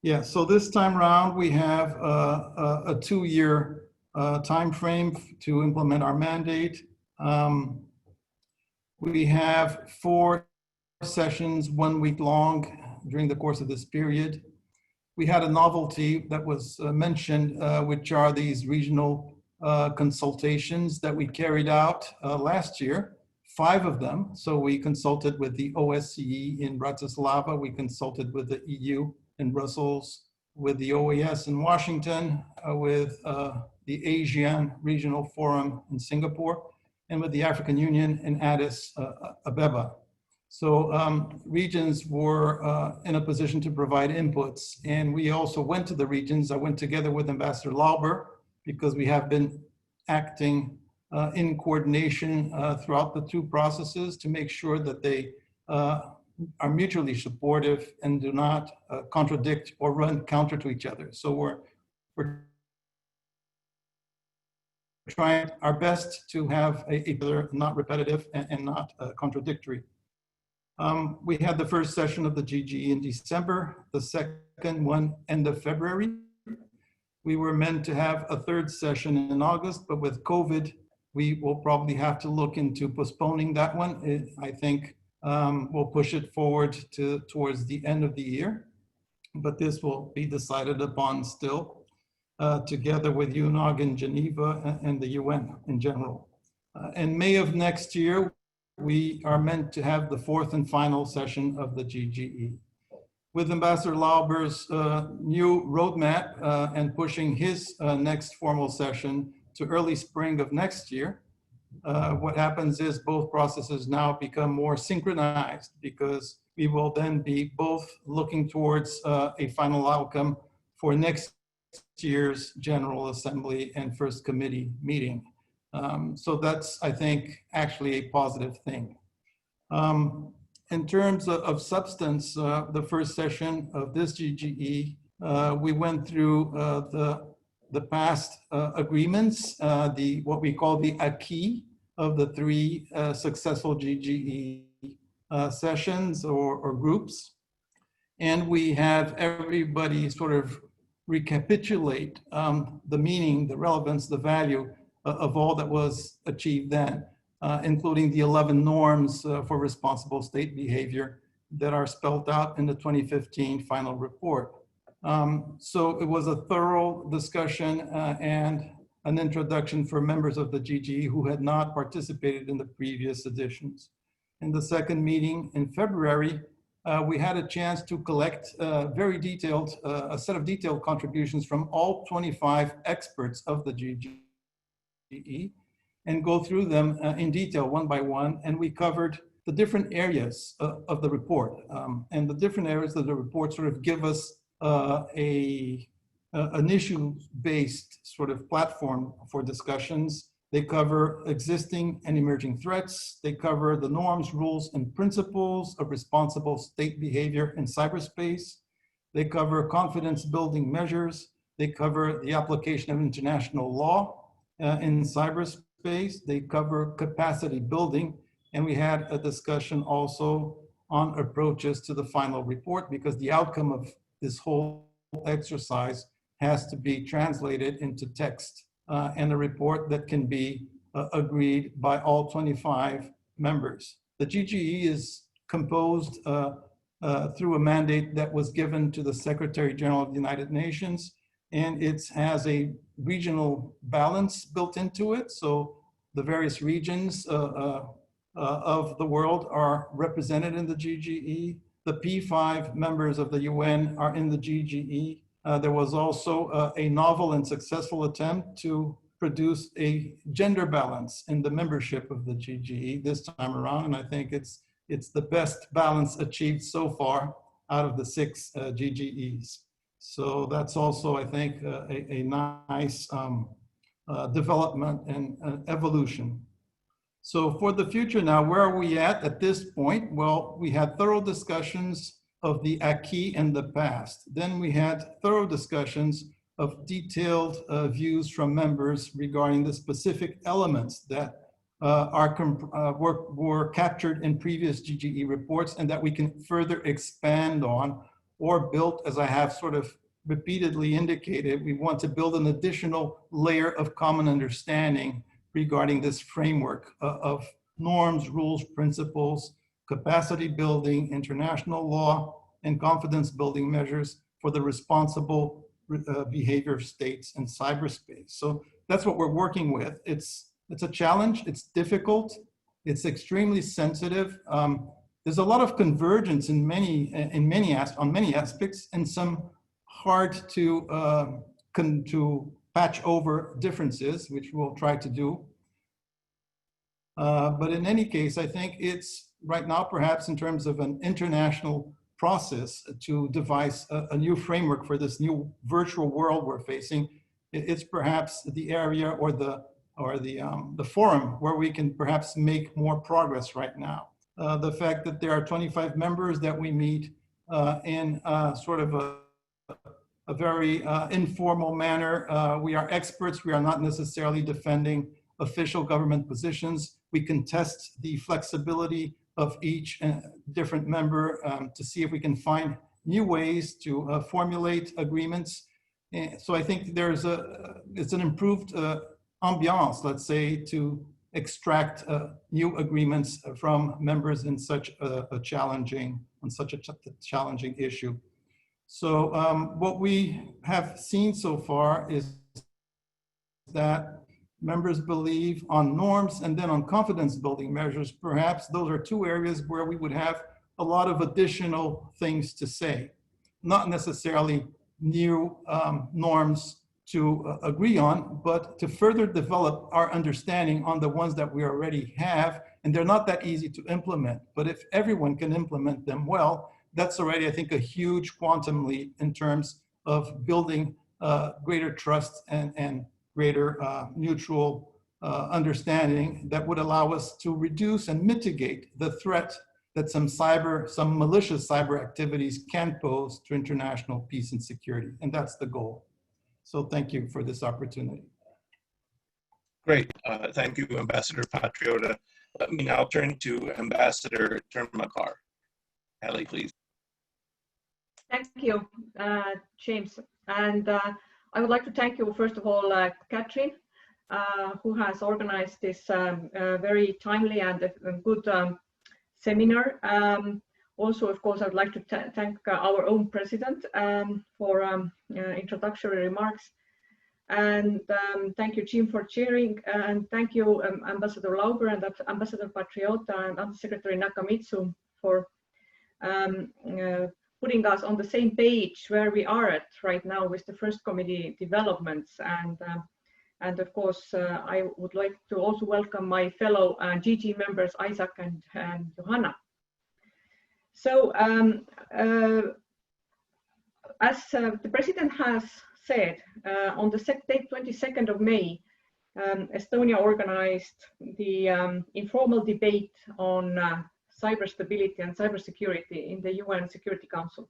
Yeah. So this time around, we have a 2-year time frame to implement our mandate. We have 4 sessions, 1 week long during the course of this period. We had a novelty that was mentioned, which are these regional consultations that we carried out last year, 5 of them. So we consulted with the OSCE in Bratislava, we consulted with the EU in Brussels, with the OAS in Washington, with the ASEAN Regional Forum in Singapore, and with the African Union in Addis Ababa. So regions were in a position to provide inputs, and we also went to the regions. I went together with Ambassador Lauber because we have been acting in coordination throughout the 2 processes to make sure that they are mutually supportive and do not contradict or run counter to each other. So we're trying our best to have a not repetitive and not contradictory. We had the first session of the GGE in December, the second one end of February. We were meant to have a 3rd session in August, but with COVID, we will probably have to look into postponing that one. I think we'll push it forward towards the end of the year, but this will be decided upon still together with UNOG in Geneva and the UN in general. In May of next year, we are meant to have the 4th and final session of the GGE. With Ambassador Lauber's new roadmap and pushing his next formal session to early spring of next year, what happens is both processes now become more synchronized because we will then be both looking towards a final outcome for next year's General Assembly and First Committee meeting. So that's, I think, actually a positive thing. In terms of substance, the first session of this GGE, we went through the past agreements, what we call the acquis of the 3 successful GGE sessions or groups. And we have everybody sort of recapitulate the meaning, the relevance, the value of all that was achieved then, including the 11 norms for responsible state behavior that are spelled out in the 2015 final report. So it was a thorough discussion and an introduction for members of the GGE who had not participated in the previous editions. In the second meeting in February, we had a chance to collect a set of detailed contributions from all 25 experts of the GGE and go through them in detail one by one. And we covered the different areas of the report. And the different areas of the report sort of give us an issue-based sort of platform for discussions. They cover existing and emerging threats. They cover the norms, rules, and principles of responsible state behavior in cyberspace. They cover confidence-building measures. They cover the application of international law in cyberspace. They cover capacity building. And we had a discussion also on approaches to the final report, because the outcome of this whole exercise has to be translated into text and a report that can be agreed by all 25 members. The GGE is composed through a mandate that was given to the Secretary General of the United Nations, and it has a regional balance built into it. So the various regions of the world are represented in the GGE. The P5 members of the UN are in the GGE. There was also a novel and successful attempt to produce a gender balance in the membership of the GGE this time around, and I think it's the best balance achieved so far out of the 6 GGEs. So that's also, I think, a nice development and evolution. So for the future now, where are we at this point? Well, we had thorough discussions of the acquis and the past. Then we had thorough discussions of detailed views from members regarding the specific elements that were captured in previous GGE reports and that we can further expand on or build, as I have sort of repeatedly indicated. We want to build an additional layer of common understanding regarding this framework of norms, rules, principles, capacity building, international law, and confidence building measures for the responsible behavior of states in cyberspace. So that's what we're working with. It's a challenge, it's difficult, it's extremely sensitive. There's a lot of convergence on many aspects, and some hard to patch over differences, which we'll try to do. But in any case, I think it's right now, perhaps in terms of an international process to devise a new framework for this new virtual world we're facing, it's perhaps the area or the forum where we can perhaps make more progress right now. The fact that there are 25 members that we meet in sort of a very informal manner. We are experts. We are not necessarily defending official government positions. We can test the flexibility of each different member to see if we can find new ways to formulate agreements. And so I think it's an improved ambiance, let's say, to extract new agreements from members in such a challenging issue. So what we have seen so far is that members believe on norms and then on confidence building measures. Perhaps those are 2 areas where we would have a lot of additional things to say, not necessarily new norms to agree on, but to further develop our understanding on the ones that we already have. And they're not that easy to implement, but if everyone can implement them well, that's already, I think, a huge quantum leap in terms of building greater trust and greater mutual understanding that would allow us to reduce and mitigate the threat that some malicious cyber activities can pose to international peace and security. And that's the goal. So thank you for this opportunity. Great. Thank you, Ambassador Patriota. Let me now turn to Ambassador Termakar. Ellie, please. Thank you, James. And I would like to thank you, first of all, Catherine, who has organized this very timely and good seminar. Also, of course, I would like to thank our own president for introductory remarks. And thank you, Jim, for chairing. And thank you, Ambassador Lauber and Ambassador Patriota and Undersecretary Nakamitsu for putting us on the same page where we are at right now with the first committee developments. And of course, I would like to also welcome my fellow GG members, Isaac and Johanna. So as the President has said, on the date 22nd of May, Estonia organized the informal debate on cyber stability and cybersecurity in the UN Security Council.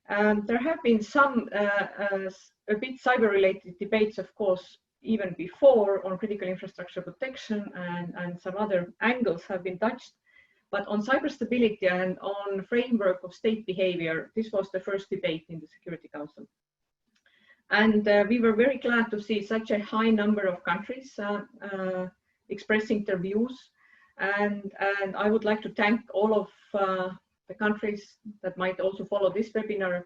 There have been some a bit cyber-related debates, of course, even before on critical infrastructure protection, and some other angles have been touched. But on cyber stability and on framework of state behavior, this was the first debate in the Security Council. And we were very glad to see such a high number of countries expressing their views. And I would like to thank all of the countries that might also follow this webinar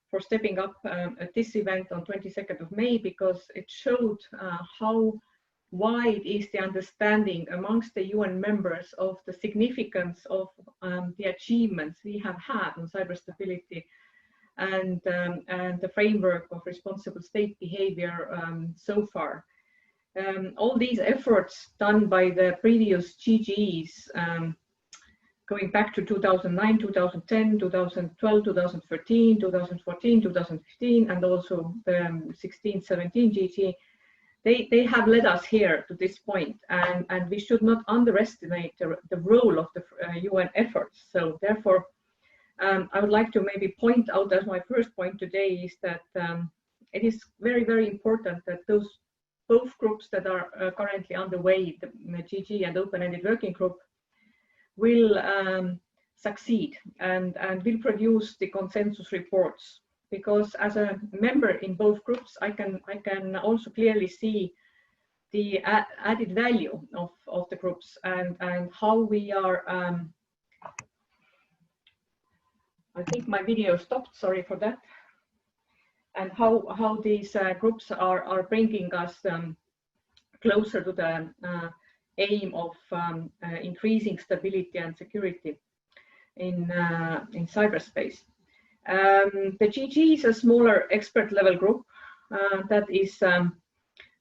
for stepping up at this event on 22nd of May, because it showed how wide is the understanding amongst the UN members of the significance of the achievements we have had on cyber stability and the framework of responsible state behavior so far. All these efforts done by the previous GGs going back to 2009, 2010, 2012, 2013, 2014, 2015, and also the 16, 17 GG, they have led us here to this point, and we should not underestimate the role of the UN efforts. So therefore, I would like to maybe point out as my first point today is that it is very, very important that both groups that are currently underway, the GG and Open-Ended Working Group, will succeed and will produce the consensus reports. Because as a member in both groups, I can also clearly see the added value of the groups and how we are. I think my video stopped. Sorry for that. And how these groups are bringing us closer to the aim of increasing stability and security in cyberspace. The GG is a smaller expert level group that is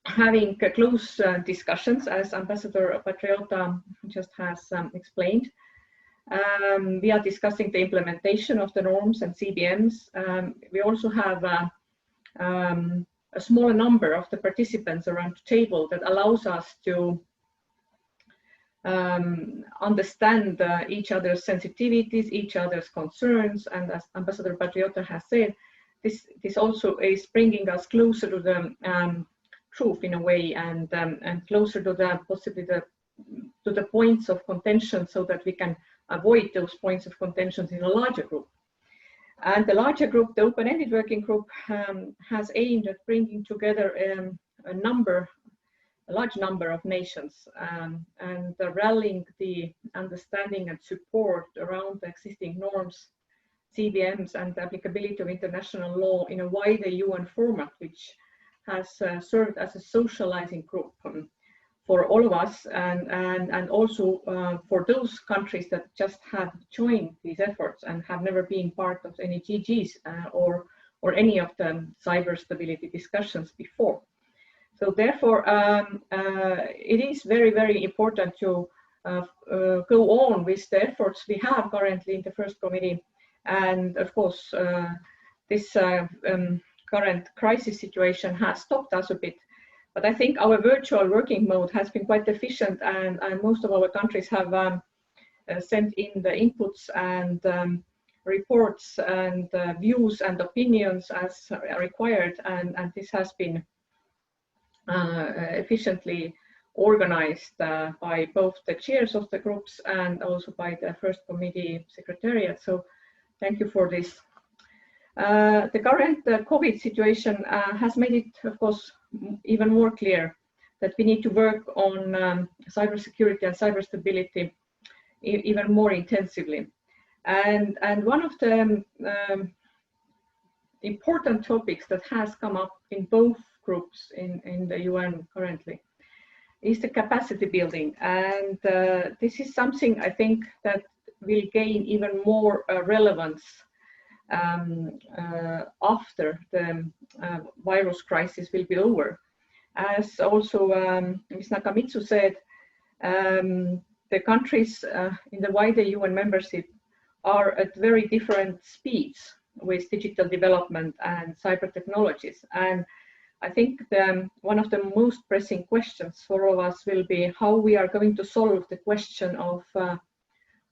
having close discussions, as Ambassador Patriota just has explained. We are discussing the implementation of the norms and CBMs. We also have a smaller number of the participants around the table that allows us to understand each other's sensitivities, each other's concerns, and as Ambassador Patriota has said, this also is bringing us closer to the truth in a way, and closer to the possibly to the points of contention, so that we can avoid those points of contention in a larger group. And the larger group, the Open-Ended Working Group, has aimed at bringing together a large number of nations and rallying the understanding and support around the existing norms, CBMs, and the applicability of international law in a wider UN format, which has served as a socializing group for all of us, and also for those countries that just have joined these efforts and have never been part of any GGs or any of the cyber stability discussions before. So therefore, it is very, very important to go on with the efforts we have currently in the first committee. And of course, this current crisis situation has stopped us a bit. But I think our virtual working mode has been quite efficient, and most of our countries have sent in the inputs and reports and views and opinions as required, and this has been efficiently organized by both the chairs of the groups and also by the first committee secretariat. So thank you for this. The current COVID situation has made it, of course, even more clear that we need to work on cybersecurity and cyber stability even more intensively. And one of the important topics that has come up in both groups in the UN currently is the capacity building. And this is something I think that will gain even more relevance after the virus crisis will be over. As also Ms. Nakamitsu said, the countries in the wider UN membership are at very different speeds with digital development and cyber technologies. And I think one of the most pressing questions for all of us will be how we are going to solve the question of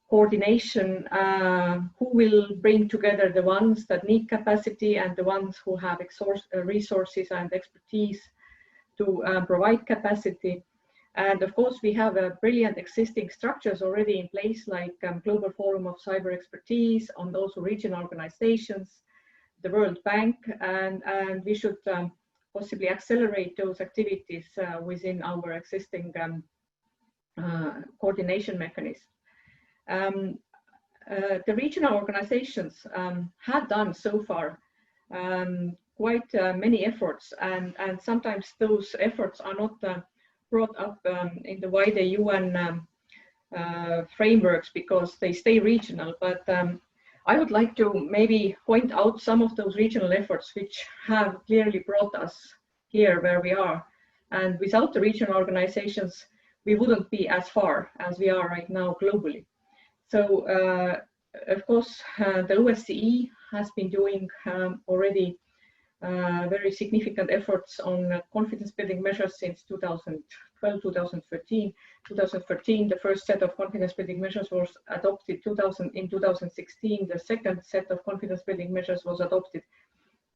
coordination, who will bring together the ones that need capacity and the ones who have resources and expertise to provide capacity. And of course, we have brilliant existing structures already in place, like Global Forum of Cyber Expertise, on those regional organizations, the World Bank, and we should possibly accelerate those activities within our existing coordination mechanism. The regional organizations have done so far quite many efforts, and sometimes those efforts are not brought up in the wider UN frameworks because they stay regional. But I would like to maybe point out some of those regional efforts which have clearly brought us here where we are. And without the regional organizations, we wouldn't be as far as we are right now globally. So, of course, the OSCE has been doing already very significant efforts on confidence building measures since 2012, 2013. 2013, the first set of confidence building measures was adopted. In 2016, the second set of confidence building measures was adopted.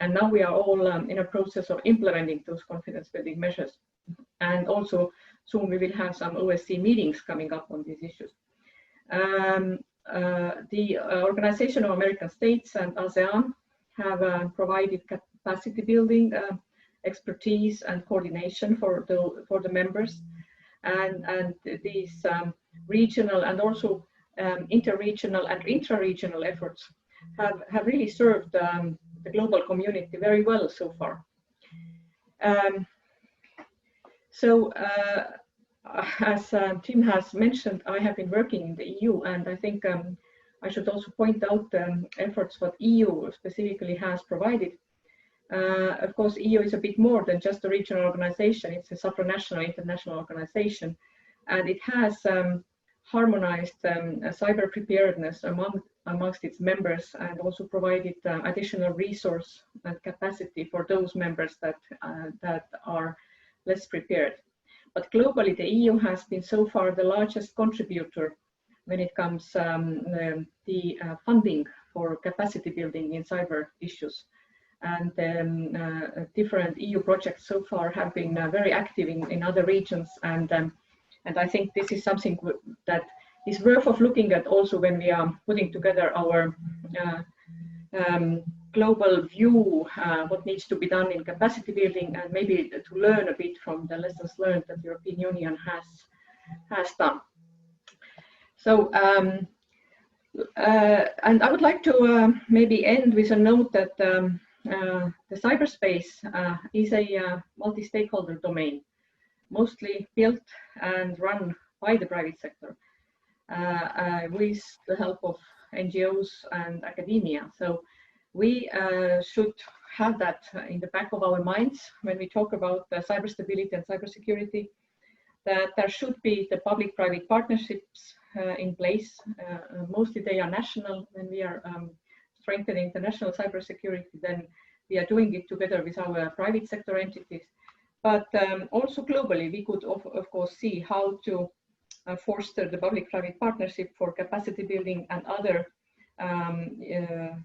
And now we are all in a process of implementing those confidence building measures. And also soon we will have some OSCE meetings coming up on these issues. The Organization of American States and ASEAN have provided capacity building, expertise and coordination for the members, and these regional and also interregional and intra-regional efforts have really served the global community very well so far. As Tim has mentioned, I have been working in the EU, and I think I should also point out the efforts what EU specifically has provided. Of course, EU is a bit more than just a regional organization. It's a supranational international organization, and it has harmonized cyber preparedness amongst its members, and also provided additional resource and capacity for those members that are less prepared. But globally, the EU has been so far the largest contributor when it comes the funding for capacity building in cyber issues. And different EU projects so far have been very active in other regions. And I think this is something that is worth of looking at also when we are putting together our global view, what needs to be done in capacity building, and maybe to learn a bit from the lessons learned that the European Union has done. So, and I would like to maybe end with a note that the cyberspace is a multi-stakeholder domain, mostly built and run by the private sector with the help of NGOs and academia. So we should have that in the back of our minds when we talk about cyber stability and cybersecurity, that there should be the public-private partnerships in place. Mostly they are national. When we are strengthening the national cybersecurity, then we are doing it together with our private sector entities. But also globally, we could of course see how to foster the public-private partnership for capacity building and other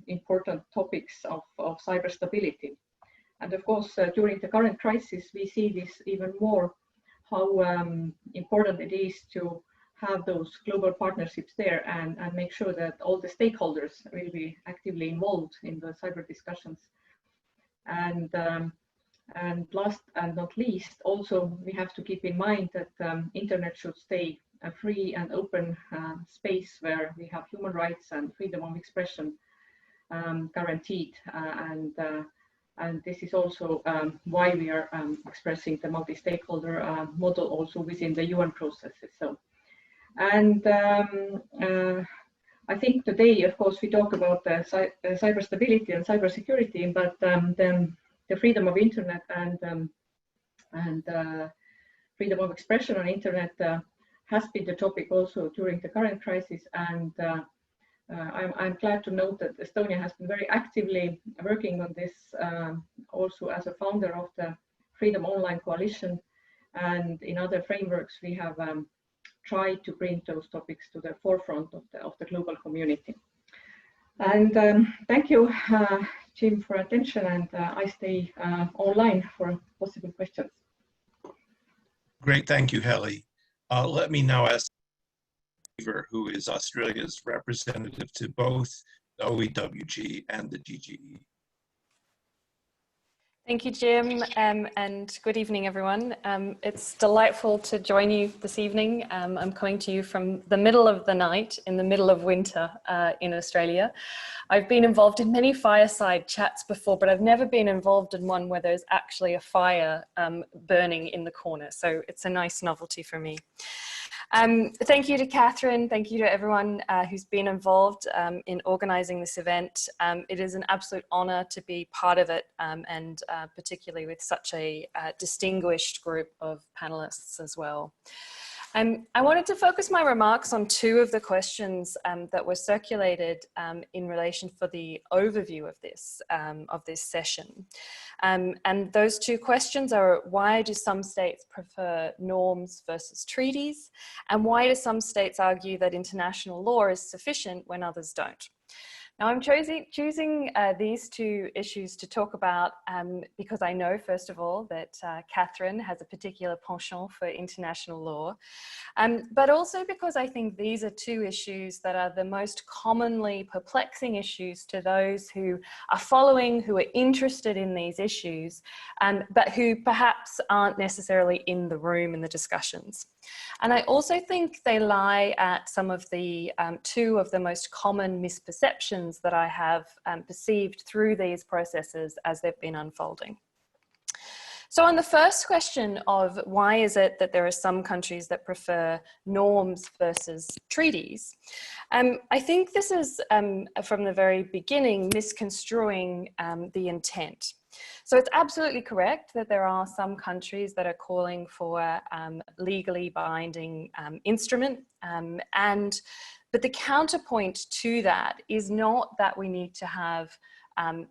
important topics of cyber stability. And of course, during the current crisis, we see this even more, how important it is to have those global partnerships there and make sure that all the stakeholders will be actively involved in the cyber discussions. And last and not least, also we have to keep in mind that internet should stay a free and open space where we have human rights and freedom of expression guaranteed. And this is also why we are expressing the multi-stakeholder model also within the UN processes. So, and I think today, of course, we talk about cyber stability and cyber security, but then the freedom of internet and freedom of expression on internet has been the topic also during the current crisis. And I'm glad to note that Estonia has been very actively working on this, also as a founder of the Freedom Online Coalition, and in other frameworks we have tried to bring those topics to the forefront of the global community. And thank you, Jim, for attention, and I stay online for possible questions. Great, thank you, Heli. Let me now ask who is Australia's representative to both the OEWG and the GGE. Thank you, Jim, and good evening, everyone. It's delightful to join you this evening. I'm coming to you from the middle of the night in the middle of winter in Australia. I've been involved in many fireside chats before, but I've never been involved in one where there's actually a fire burning in the corner. So it's a nice novelty for me. Thank you to Catherine, thank you to everyone who's been involved in organising this event. It is an absolute honour to be part of it, and particularly with such a distinguished group of panellists as well. I wanted to focus my remarks on two of the questions that were circulated in relation for the overview of this session. And those two questions are, why do some states prefer norms versus treaties? And why do some states argue that international law is sufficient when others don't? Now, I'm choosing these two issues to talk about because I know, first of all, that Catherine has a particular penchant for international law, but also because I think these are two issues that are the most commonly perplexing issues to those who are following, who are interested in these issues, but who perhaps aren't necessarily in the room in the discussions. And I also think they lie at some of the two of the most common misperceptions that I have perceived through these processes as they've been unfolding. So on the first question of why is it that there are some countries that prefer norms versus treaties, I think this is from the very beginning misconstruing the intent. So it's absolutely correct that there are some countries that are calling for legally binding instrument, but the counterpoint to that is not that we need to have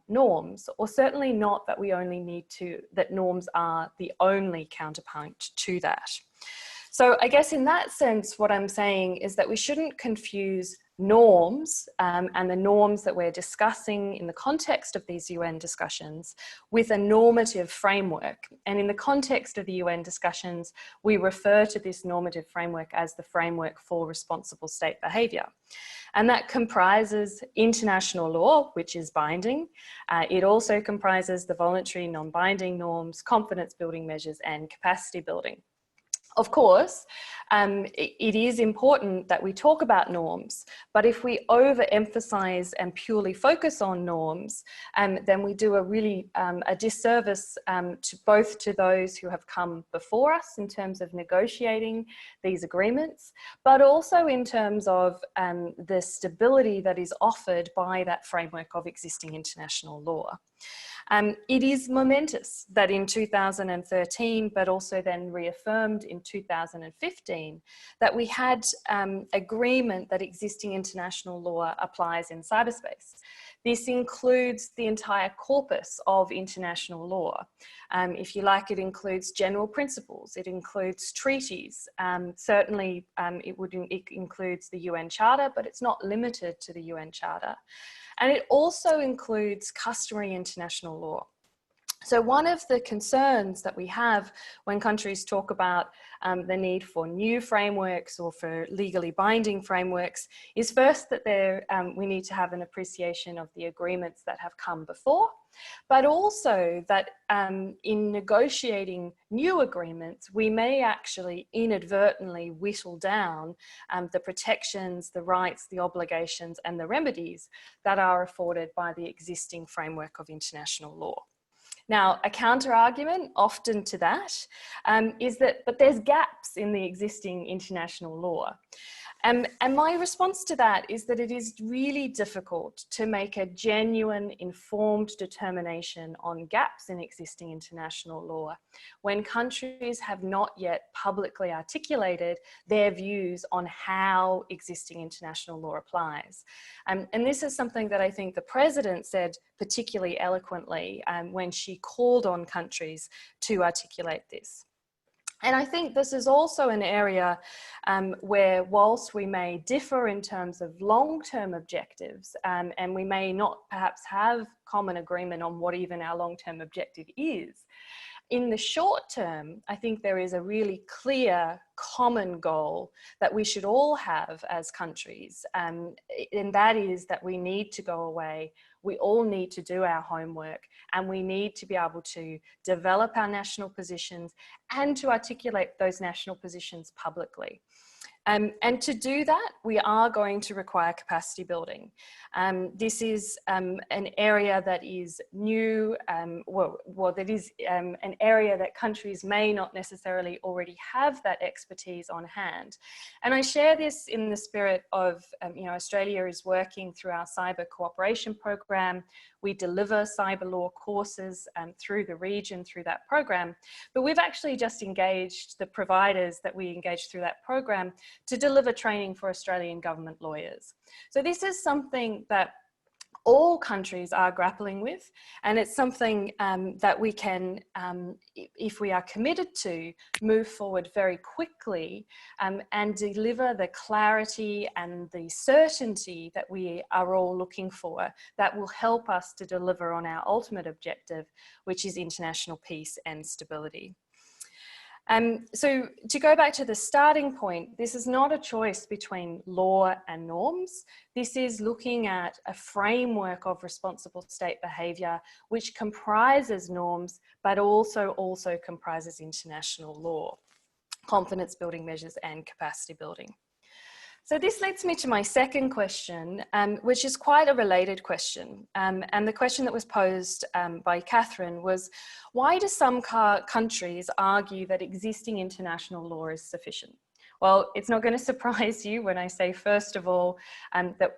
norms, or certainly not that we only need that norms are the only counterpoint to that. So I guess in that sense, what I'm saying is that we shouldn't confuse norms and the norms that we're discussing in the context of these UN discussions with a normative framework. And in the context of the UN discussions, we refer to this normative framework as the framework for responsible state behavior. And that comprises international law, which is binding. It also comprises the voluntary non-binding norms, confidence building measures, and capacity building. Of course, it is important that we talk about norms, but if we overemphasize and purely focus on norms, then we do a really a disservice to those who have come before us in terms of negotiating these agreements, but also in terms of the stability that is offered by that framework of existing international law. It is momentous that in 2013, but also then reaffirmed in 2015, that we had agreement that existing international law applies in cyberspace. This includes the entire corpus of international law. If you like, it includes general principles, it includes treaties. Certainly, it includes the UN Charter, but it's not limited to the UN Charter. And it also includes customary international law. So one of the concerns that we have when countries talk about the need for new frameworks or for legally binding frameworks is first that we need to have an appreciation of the agreements that have come before, but also that in negotiating new agreements, we may actually inadvertently whittle down the protections, the rights, the obligations, and the remedies that are afforded by the existing framework of international law. Now, a counter argument often to that is that, but there's gaps in the existing international law. And my response to that is that it is really difficult to make a genuine, informed determination on gaps in existing international law when countries have not yet publicly articulated their views on how existing international law applies. And this is something that I think the President said particularly eloquently when she called on countries to articulate this. And I think this is also an area where, whilst we may differ in terms of long-term objectives, and we may not perhaps have common agreement on what even our long-term objective is, in the short term, I think there is a really clear common goal that we should all have as countries, and that is that we need to go away. We all need to do our homework, and we need to be able to develop our national positions and to articulate those national positions publicly. And to do that, we are going to require capacity building. This is an area that is new, that is an area that countries may not necessarily already have that expertise on hand. And I share this in the spirit of, Australia is working through our cyber cooperation program. We deliver cyber law courses through the region through that program, but we've actually just engaged the providers that we engage through that program to deliver training for Australian government lawyers. So this is something that all countries are grappling with, and it's something that we can, if we are committed to, move forward very quickly and deliver the clarity and the certainty that we are all looking for, that will help us to deliver on our ultimate objective, which is international peace and stability. So to go back to the starting point, this is not a choice between law and norms. This is looking at a framework of responsible state behaviour which comprises norms, but also comprises international law, confidence building measures and capacity building. So this leads me to my second question, which is quite a related question. And the question that was posed by Catherine was, why do some countries argue that existing international law is sufficient? Well, it's not going to surprise you when I say, first of all, that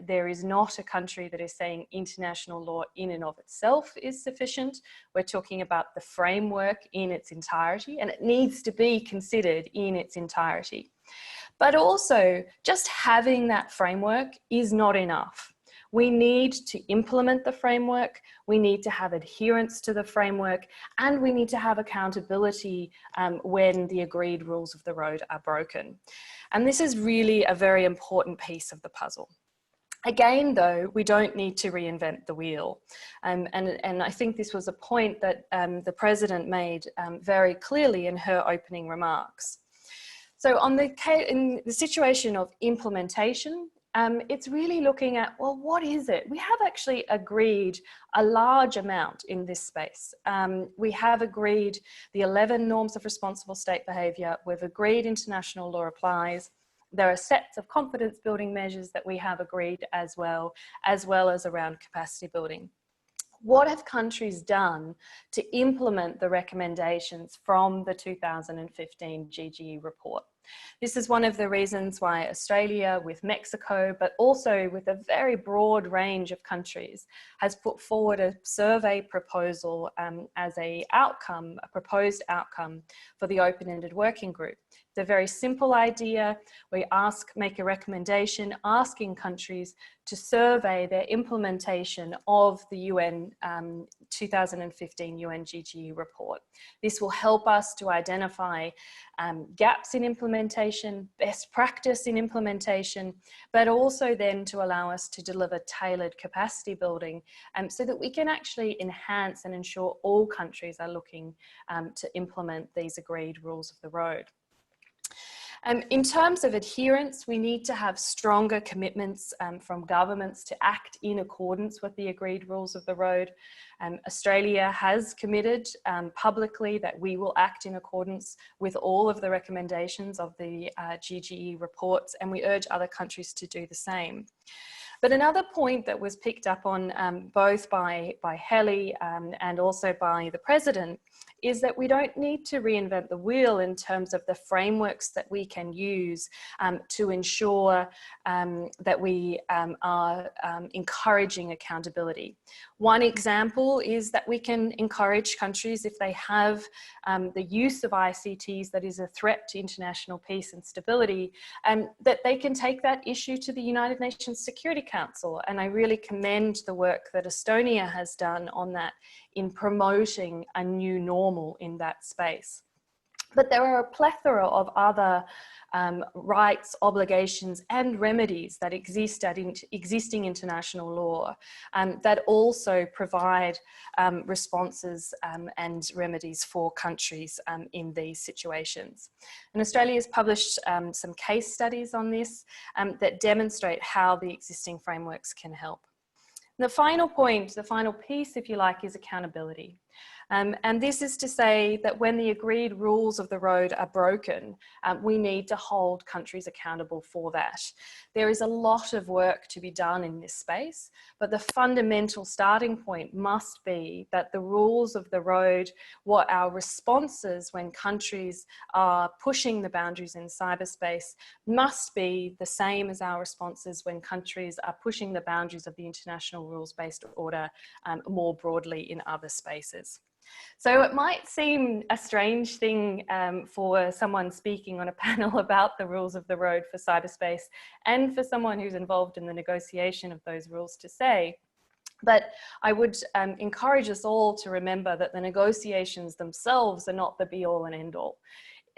there is not a country that is saying international law in and of itself is sufficient. We're talking about the framework in its entirety, and it needs to be considered in its entirety. But also, just having that framework is not enough. We need to implement the framework, we need to have adherence to the framework, and we need to have accountability when the agreed rules of the road are broken. And this is really a very important piece of the puzzle. Again, though, we don't need to reinvent the wheel. And I think this was a point that the President made very clearly in her opening remarks. So in the situation of implementation, it's really looking at, well, what is it? We have actually agreed a large amount in this space. We have agreed the 11 norms of responsible state behaviour. We've agreed international law applies. There are sets of confidence building measures that we have agreed as well as around capacity building. What have countries done to implement the recommendations from the 2015 GGE report? This is one of the reasons why Australia, with Mexico, but also with a very broad range of countries, has put forward a survey proposal as a proposed outcome for the open-ended working group. It's a very simple idea. We make a recommendation asking countries to survey their implementation of the UN 2015 UN GGE report. This will help us to identify gaps in implementation implementation, best practice in implementation, but also then to allow us to deliver tailored capacity building so that we can actually enhance and ensure all countries are looking to implement these agreed rules of the road. In terms of adherence, we need to have stronger commitments from governments to act in accordance with the agreed rules of the road. Australia has committed publicly that we will act in accordance with all of the recommendations of the GGE reports, and we urge other countries to do the same. But another point that was picked up on both by Heli and also by the President is that we don't need to reinvent the wheel in terms of the frameworks that we can use to ensure that we are encouraging accountability. One example is that we can encourage countries, if they have the use of ICTs that is a threat to international peace and stability, that they can take that issue to the United Nations Security Council. And I really commend the work that Estonia has done on that in promoting a new normal in that space. But there are a plethora of other rights, obligations, and remedies that exist at existing international law that also provide responses and remedies for countries in these situations. And Australia has published some case studies on this that demonstrate how the existing frameworks can help. The final point, the final piece, if you like, is accountability. And this is to say that when the agreed rules of the road are broken, we need to hold countries accountable for that. There is a lot of work to be done in this space, but the fundamental starting point must be that the rules of the road, what our responses when countries are pushing the boundaries in cyberspace, must be the same as our responses when countries are pushing the boundaries of the international rules-based order more broadly in other spaces. So it might seem a strange thing for someone speaking on a panel about the rules of the road for cyberspace and for someone who's involved in the negotiation of those rules to say, but I would encourage us all to remember that the negotiations themselves are not the be-all and end-all.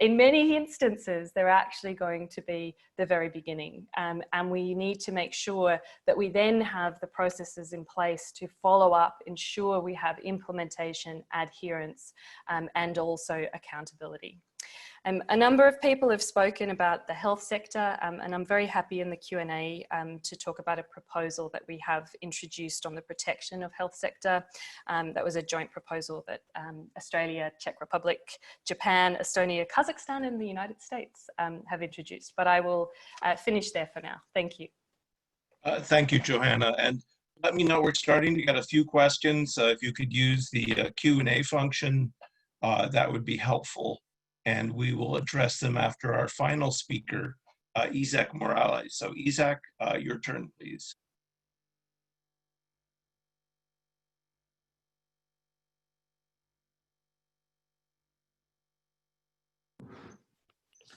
In many instances, they're actually going to be the very beginning. And we need to make sure that we then have the processes in place to follow up, ensure we have implementation, adherence, and also accountability. A number of people have spoken about the health sector, and I'm very happy in the Q&A to talk about a proposal that we have introduced on the protection of health sector. That was a joint proposal that Australia, Czech Republic, Japan, Estonia, Kazakhstan, and the United States have introduced. But I will finish there for now. Thank you. Thank you, Johanna. And let me know, we're starting to get a few questions. If you could use the Q&A function, that would be helpful. And we will address them after our final speaker, Isaac Morales. So Isaac, your turn, please.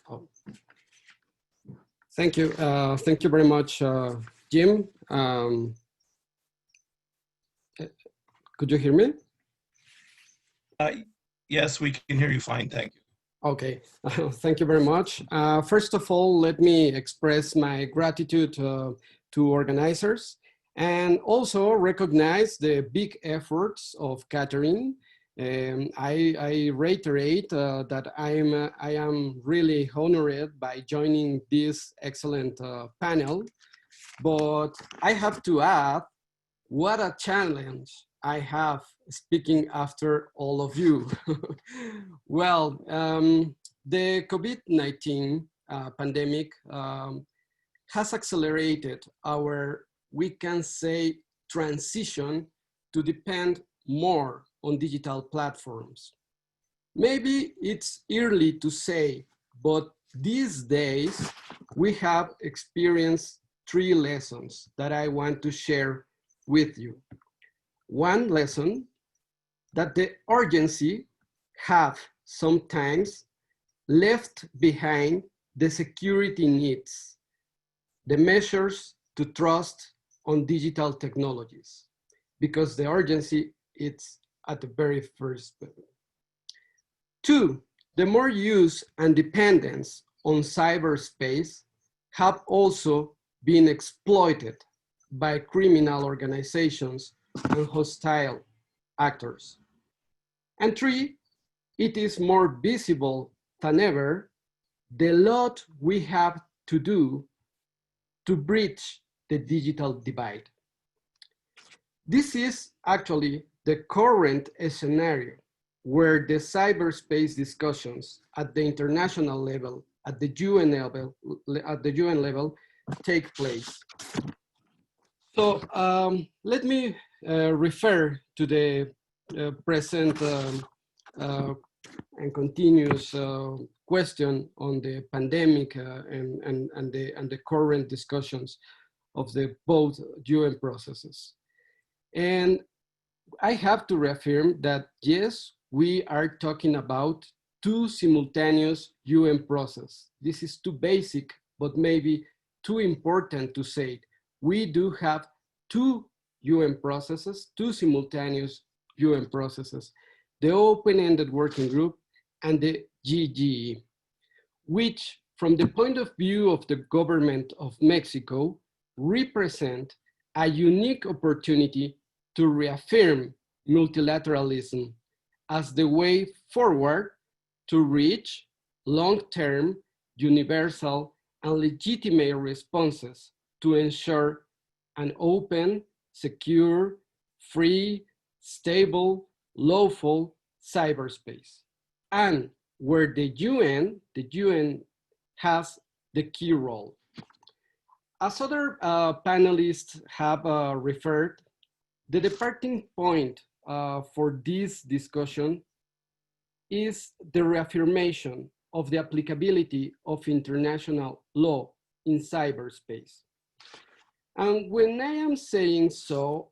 Oh. Thank you. Thank you very much, Jim. Could you hear me? Yes, we can hear you fine. Thank you. Okay, thank you very much. First of all, let me express my gratitude to organizers and also recognize the big efforts of Catherine. I reiterate that I am really honored by joining this excellent panel, but I have to add what a challenge I have speaking after all of you. Well, the COVID-19 pandemic has accelerated our, we can say, transition to depend more on digital platforms. Maybe it's early to say, but these days we have experienced 3 lessons that I want to share with you. One lesson, that the urgency have sometimes left behind the security needs, the measures to trust on digital technologies, because the urgency is at the very first level. 2, the more use and dependence on cyberspace have also been exploited by criminal organizations and hostile actors. And three, it is more visible than ever the lot we have to do to bridge the digital divide. This is actually the current scenario where the cyberspace discussions at the international level, at the UN level, take place. So let me refer to the present and continuous question on the pandemic and the current discussions of the both UN processes. And I have to reaffirm that yes, we are talking about two simultaneous UN processes. This is too basic, but maybe too important to say it. We do have two UN processes, two simultaneous UN processes, the open-ended working group and the GGE, which from the point of view of the government of Mexico represent a unique opportunity to reaffirm multilateralism as the way forward to reach long-term, universal, and legitimate responses to ensure an open, secure, free, stable, lawful cyberspace, and where the UN has the key role. As other panelists have referred, the departing point for this discussion is the reaffirmation of the applicability of international law in cyberspace. And when I am saying so,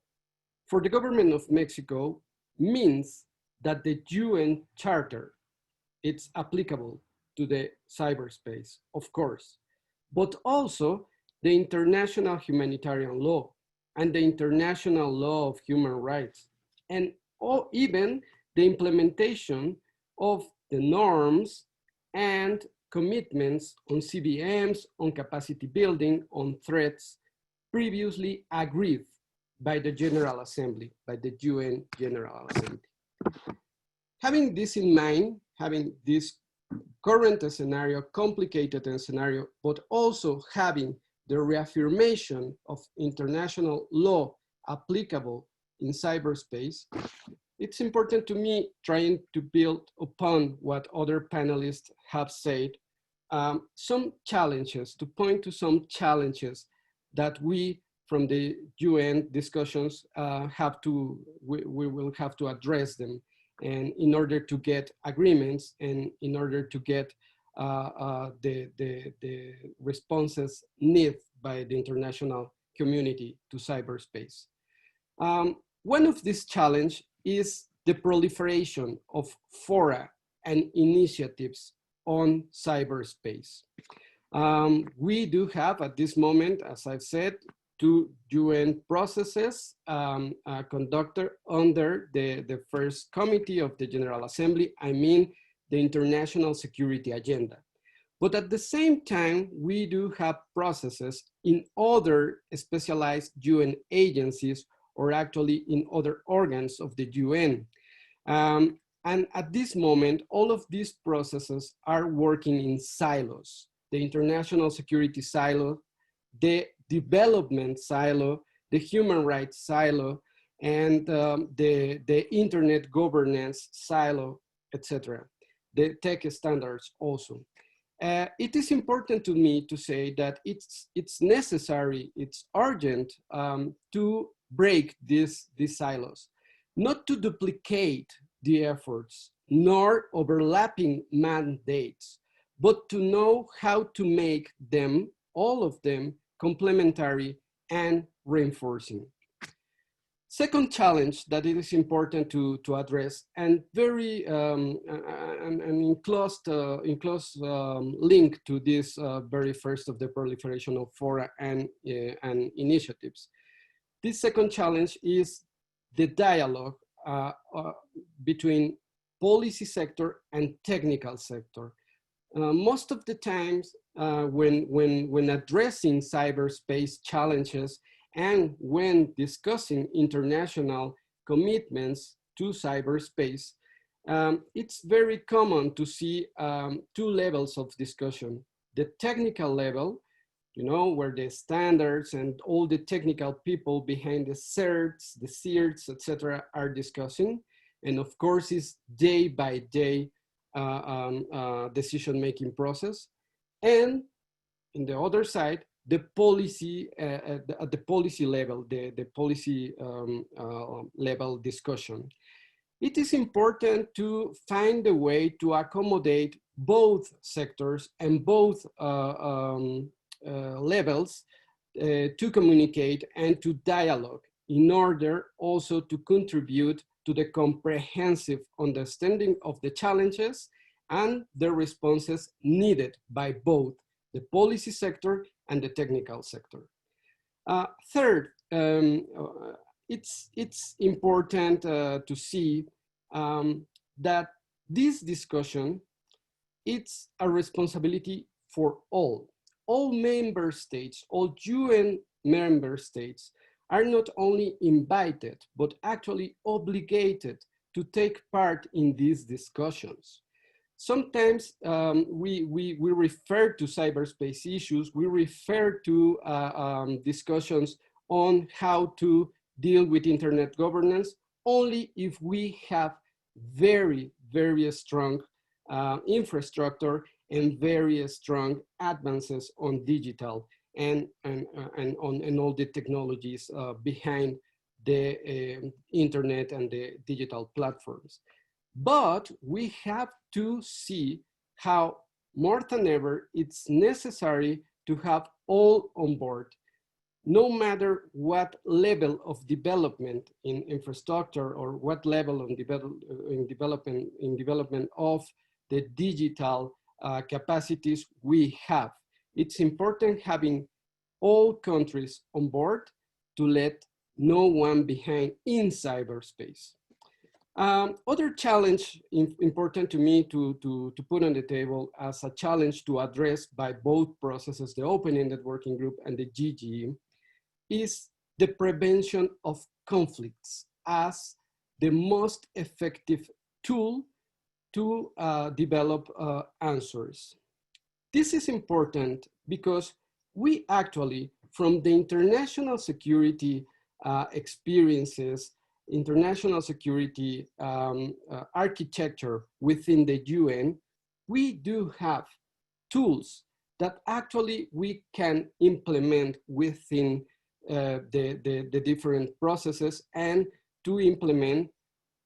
for the government of Mexico means that the UN Charter, it's applicable to the cyberspace, of course, but also the international humanitarian law and the international law of human rights, and even the implementation of the norms and commitments on CBMs, on capacity building, on threats previously agreed by the General Assembly, by the UN General Assembly. Having this in mind, having this current scenario, complicated scenario, but also having the reaffirmation of international law applicable in cyberspace, it's important to me trying to build upon what other panelists have said, some challenges, to point to some challenges that we from the UN discussions we will have to address them, and in order to get agreements and in order to get the responses needed by the international community to cyberspace. One of these challenges is the proliferation of fora and initiatives on cyberspace. We do have at this moment, as I've said, two UN processes conducted under the first committee of the General Assembly, I mean the International Security Agenda. But at the same time, we do have processes in other specialized UN agencies, or actually in other organs of the UN. And at this moment, all of these processes are working in silos. The international security silo, the development silo, the human rights silo, and the internet governance silo, etc. The tech standards also. It is important to me to say that it's necessary, it's urgent to break these silos, not to duplicate the efforts, nor overlapping mandates, but to know how to make them, all of them, complementary and reinforcing. Second challenge that it is important to address, and very and in close link to this very first of the proliferation of fora and initiatives. This second challenge is the dialogue between policy sector and technical sector. Most of the times when addressing cyberspace challenges and when discussing international commitments to cyberspace, it's very common to see two levels of discussion. The technical level, you know, where the standards and all the technical people behind the certs, the CERTs, etc., are discussing. And of course, it's day by day decision-making process. And in the other side, the policy, at the policy level, the policy level discussion. It is important to find a way to accommodate both sectors and both levels to communicate and to dialogue in order also to contribute to the comprehensive understanding of the challenges and the responses needed by both the policy sector and the technical sector. Third, it's important to see that this discussion, it's a responsibility for all member states, all UN member states are not only invited, but actually obligated to take part in these discussions. Sometimes we refer to cyberspace issues, we refer to discussions on how to deal with internet governance only if we have very, very strong infrastructure and very strong advances on digital and on all the technologies behind the internet and the digital platforms. But we have to see how more than ever it's necessary to have all on board, no matter what level of development in infrastructure or what level of development of the digital capacities we have. It's important having all countries on board to let no one behind in cyberspace. Other challenge important to me to put on the table as a challenge to address by both processes, the open-ended working group and the GGE, is the prevention of conflicts as the most effective tool to develop answers. This is important because we actually, from the international security experiences, international security architecture within the UN, we do have tools that actually we can implement within the different processes and to implement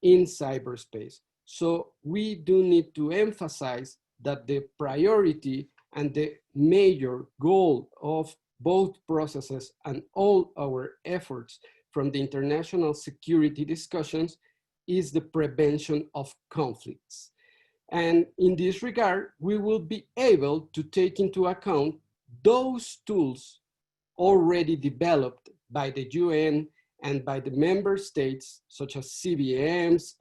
in cyberspace. So we do need to emphasize that the priority and the major goal of both processes and all our efforts from the international security discussions is the prevention of conflicts. And in this regard, we will be able to take into account those tools already developed by the UN and by the member states, such as CVMs,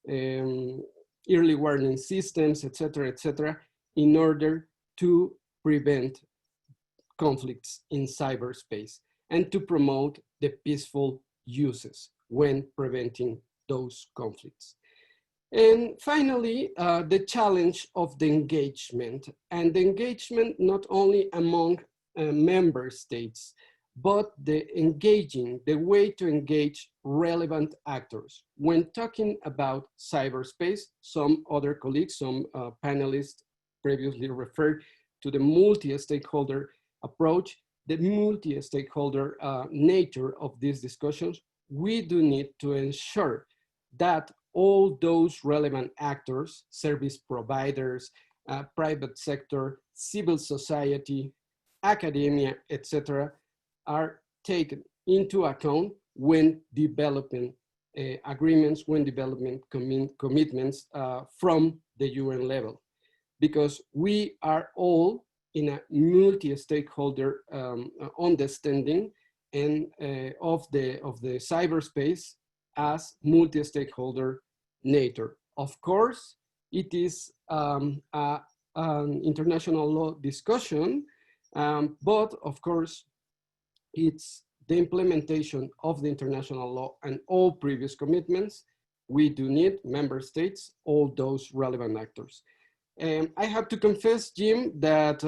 early warning systems, et cetera, in order to prevent conflicts in cyberspace and to promote the peaceful uses when preventing those conflicts. And finally, the challenge of the engagement, and the engagement not only among member states, but the way to engage relevant actors. When talking about cyberspace, some other colleagues, some panelists previously referred to the multi-stakeholder approach, the multi-stakeholder nature of these discussions. We do need to ensure that all those relevant actors, service providers, private sector, civil society, academia, etc., are taken into account when developing agreements, when developing commitments from the UN level. Because we are all in a multi-stakeholder understanding and of the cyberspace as multi-stakeholder nature. Of course, it is a an international law discussion, but of course, it's the implementation of the international law and all previous commitments. We do need member states, all those relevant actors. I have to confess, Jim, that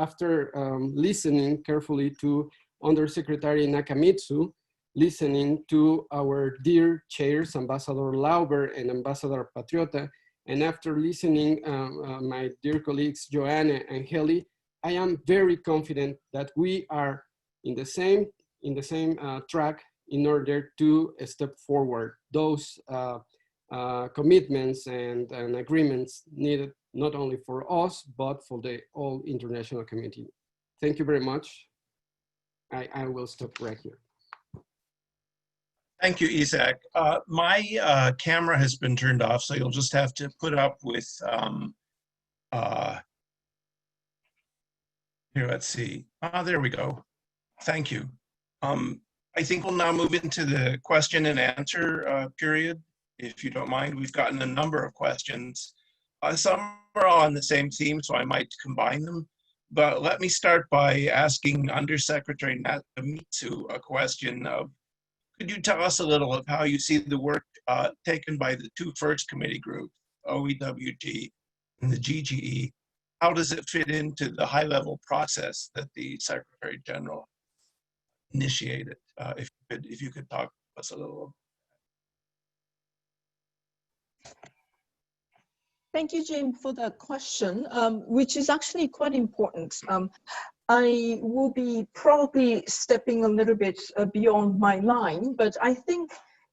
after listening carefully to Undersecretary Nakamitsu, listening to our dear chairs, Ambassador Lauber and Ambassador Patriota, and after listening my dear colleagues Joanne and Heli, I am very confident that we are in the same track in order to step forward those commitments and agreements needed not only for us, but for the whole international community. Thank you very much. I will stop right here. Thank you, Isaac. My camera has been turned off, so you'll just have to put up with, here, let's see. There we go. Thank you. I think we'll now move into the question and answer period, if you don't mind. We've gotten a number of questions. Some are all on the same theme, so I might combine them. But let me start by asking Undersecretary Nakamitsu a question of, could you tell us a little of how you see the work taken by the two first committee groups, OEWG and the GGE? How does it fit into the high-level process that the Secretary General initiated? If you could talk to us a little. Thank you, Jim, for that question, which is actually quite important. I will be probably stepping a little bit beyond my line, but I think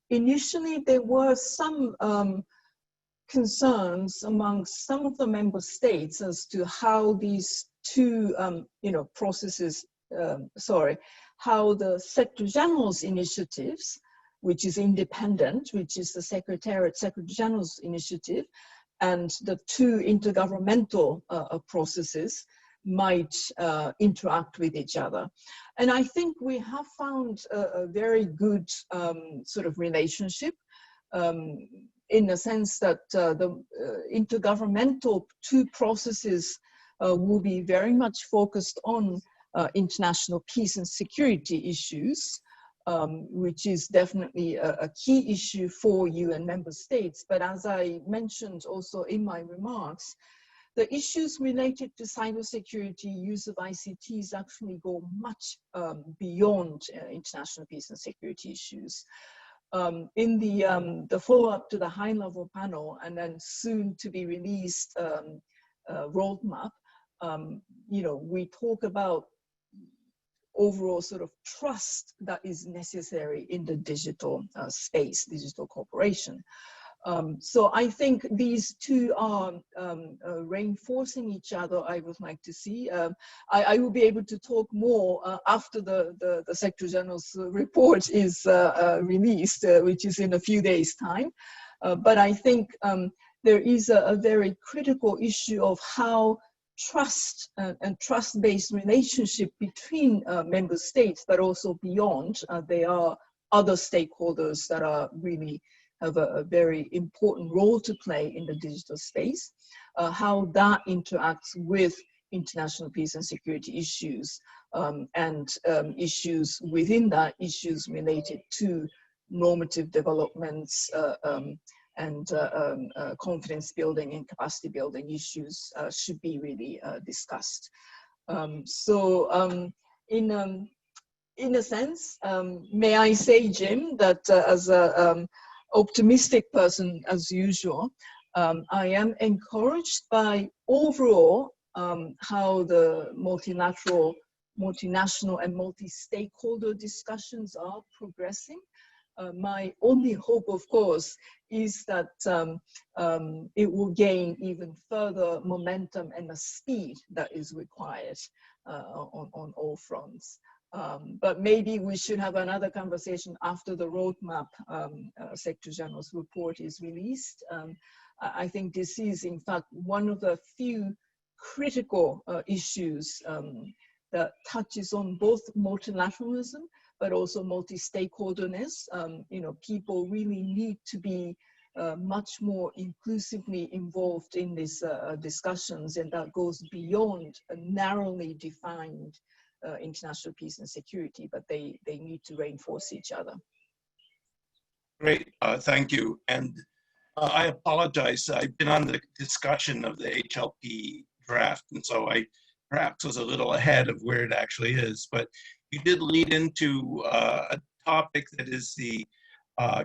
initially there were some concerns among some of the member states as to how these two, processes, how the Secretary General's initiatives, which is independent, which is the Secretary General's initiative, and the two intergovernmental processes might interact with each other. And I think we have found a very good sort of relationship in the sense that the intergovernmental two processes will be very much focused on international peace and security issues, which is definitely a key issue for UN member states. But as I mentioned also in my remarks, the issues related to cybersecurity, use of ICTs actually go much beyond international peace and security issues. In the follow-up to the high-level panel and then soon to be released roadmap, we talk about overall sort of trust that is necessary in the digital space, digital cooperation. So I think these two are reinforcing each other, I would like to see. I will be able to talk more after the Secretary General's report is released, which is in a few days' time. But I think there is a very critical issue of how trust and trust-based relationship between member states, but also beyond. There are other stakeholders that are really have a very important role to play in the digital space, how that interacts with international peace and security issues, and issues within that, issues related to normative developments and confidence building and capacity building issues should be really discussed. In a sense, may I say, Jim, that as a optimistic person as usual, I am encouraged by overall how the multinational and multi-stakeholder discussions are progressing. My only hope, of course, is that it will gain even further momentum and the speed that is required on all fronts. But maybe we should have another conversation after the roadmap Secretary General's report is released. I think this is, in fact, one of the few critical issues that touches on both multilateralism but also multi-stakeholderness. People really need to be much more inclusively involved in these discussions, and that goes beyond a narrowly defined international peace and security, but they need to reinforce each other. Great, thank you. And I apologize, I've been on the discussion of the HLP draft, and so I perhaps was a little ahead of where it actually is, but you did lead into a topic that is the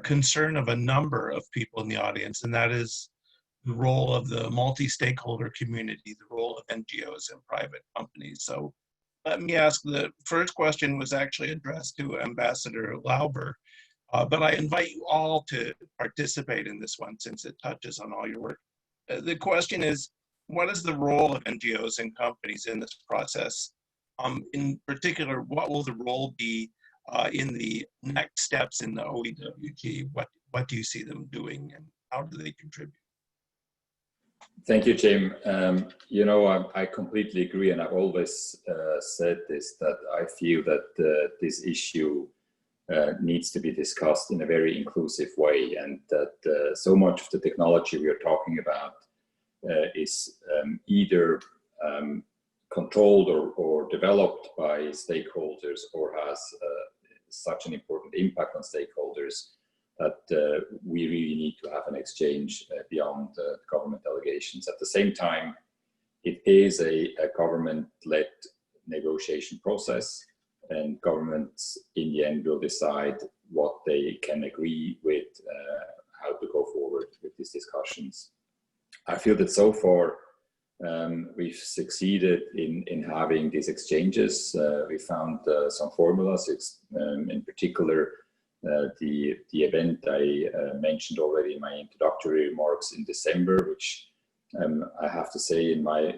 concern of a number of people in the audience, and that is the role of the multi-stakeholder community, the role of NGOs and private companies. So let me ask, the first question was actually addressed to Ambassador Lauber, but I invite you all to participate in this one since it touches on all your work. The question is, what is the role of NGOs and companies in this process? In particular, what will the role be in the next steps in the OEWG? What do you see them doing and how do they contribute? Thank you, Jim. You know, I completely agree, and I've always said this, that I feel that this issue needs to be discussed in a very inclusive way, and that so much of the technology we are talking about is either controlled or developed by stakeholders, or has such an important impact on stakeholders that we really need to have an exchange beyond government delegations. At the same time, it is a government-led negotiation process, and governments in the end will decide what they can agree with, how to go forward with these discussions. I feel that so far we've succeeded in having these exchanges. We found some formulas. It's in particular the event I mentioned already in my introductory remarks in December, which I have to say, in my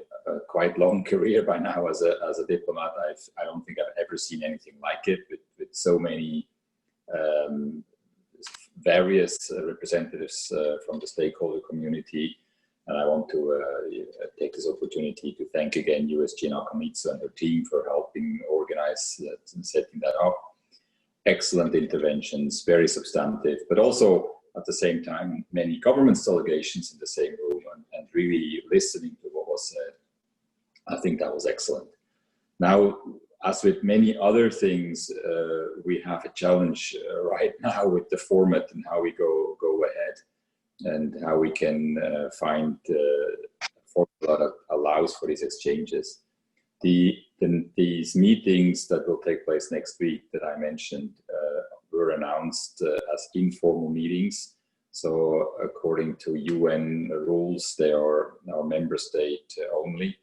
quite long career by now as a diplomat, I don't think I've ever seen anything like it, with so many various representatives from the stakeholder community. And I want to take this opportunity to thank again USG Nakamitsu and her team for helping organize that and setting that up. Excellent interventions, very substantive, but also at the same time, many government delegations in the same room and really listening to what was said. I think that was excellent. Now, as with many other things, we have a challenge right now with the format and how we go ahead, and how we can find a formula that allows for these exchanges. These meetings that will take place next week that I mentioned were announced as informal meetings. So according to UN rules, they are now member state only.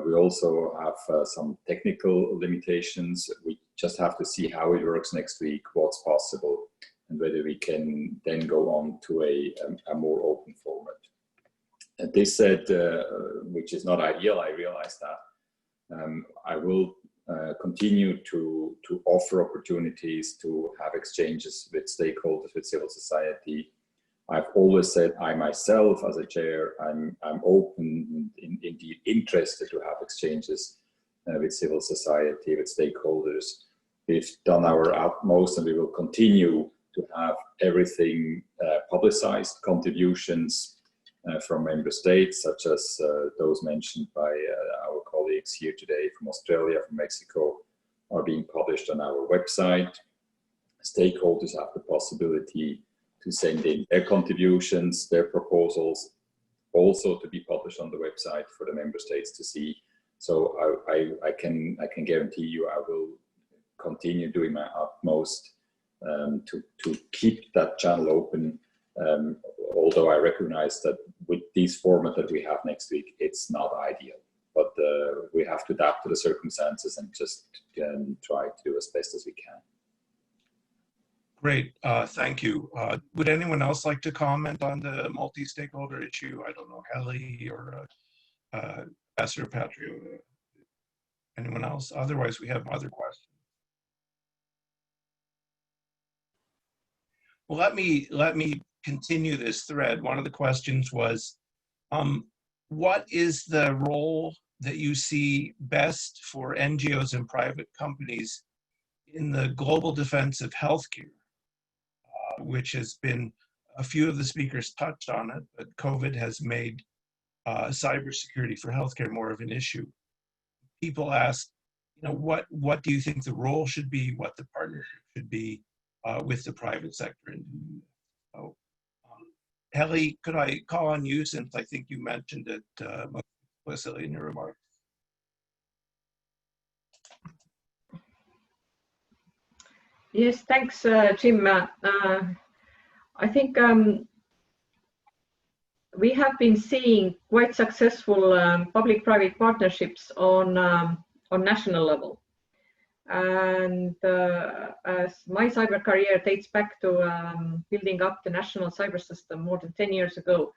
We also have some technical limitations. We just have to see how it works next week, what's possible, and whether we can then go on to a more open format. And this said, which is not ideal, I realize that. I will continue to offer opportunities to have exchanges with stakeholders, with civil society. I've always said I myself, as a chair, I'm open and indeed interested to have exchanges with civil society, with stakeholders. We've done our utmost, and we will continue to have everything publicized. Contributions from member states, such as those mentioned by our colleagues here today from Australia, from Mexico, are being published on our website. Stakeholders have the possibility to send in their contributions, their proposals, also to be published on the website for the member states to see. So I can guarantee you I will continue doing my utmost to keep that channel open, although I recognize that with this format that we have next week, it's not ideal. But we have to adapt to the circumstances and just try to do as best as we can. Great, thank you. Would anyone else like to comment on the multi-stakeholder issue? I don't know, Helly or Ambassador Patrio. Anyone else? Otherwise, we have other questions. Well, let me continue this thread. One of the questions was, what is the role that you see best for NGOs and private companies in the global defense of healthcare, which has been a few of the speakers touched on it, but COVID has made cybersecurity for healthcare more of an issue. People ask, what do you think the role should be, what the partnership should be with the private sector? And so, Heli, could I call on you, since I think you mentioned it most explicitly in your remarks? Yes, thanks, Jim. I think we have been seeing quite successful public-private partnerships on national level. And as my cyber career dates back to building up the national cyber system more than 10 years ago,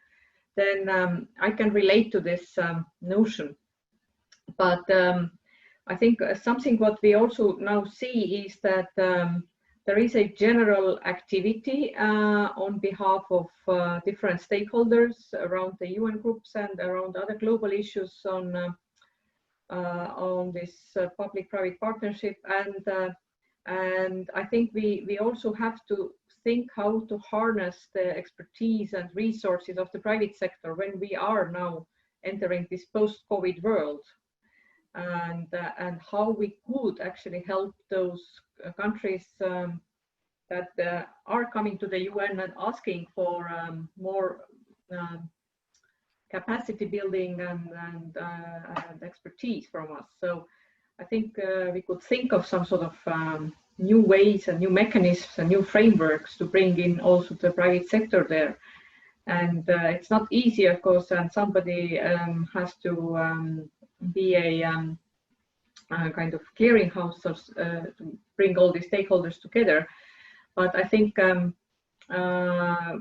then I can relate to this notion. But I think something what we also now see is that there is a general activity on behalf of different stakeholders around the UN groups and around other global issues on this public-private partnership, and I think we also have to think how to harness the expertise and resources of the private sector when we are now entering this post-COVID world, and how we could actually help those countries that are coming to the UN and asking for more capacity building and expertise from us. So I think we could think of some sort of new ways and new mechanisms and new frameworks to bring in also the private sector there. And it's not easy, of course, and somebody has to be a kind of clearinghouse to bring all these stakeholders together. But I think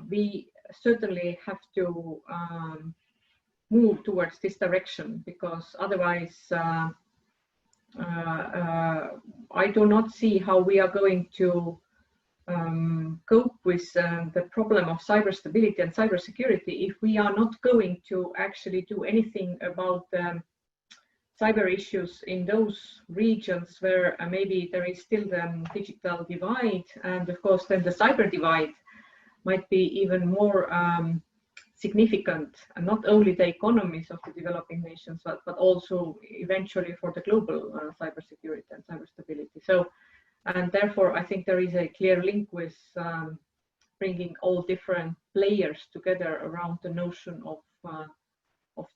we certainly have to move towards this direction, because otherwise I do not see how we are going to cope with the problem of cyber stability and cybersecurity if we are not going to actually do anything about cyber issues in those regions where maybe there is still the digital divide, and of course then the cyber divide might be even more significant, and not only the economies of the developing nations, but also eventually for the global cybersecurity and cyber stability. So, and therefore I think there is a clear link with bringing all different players together around the notion of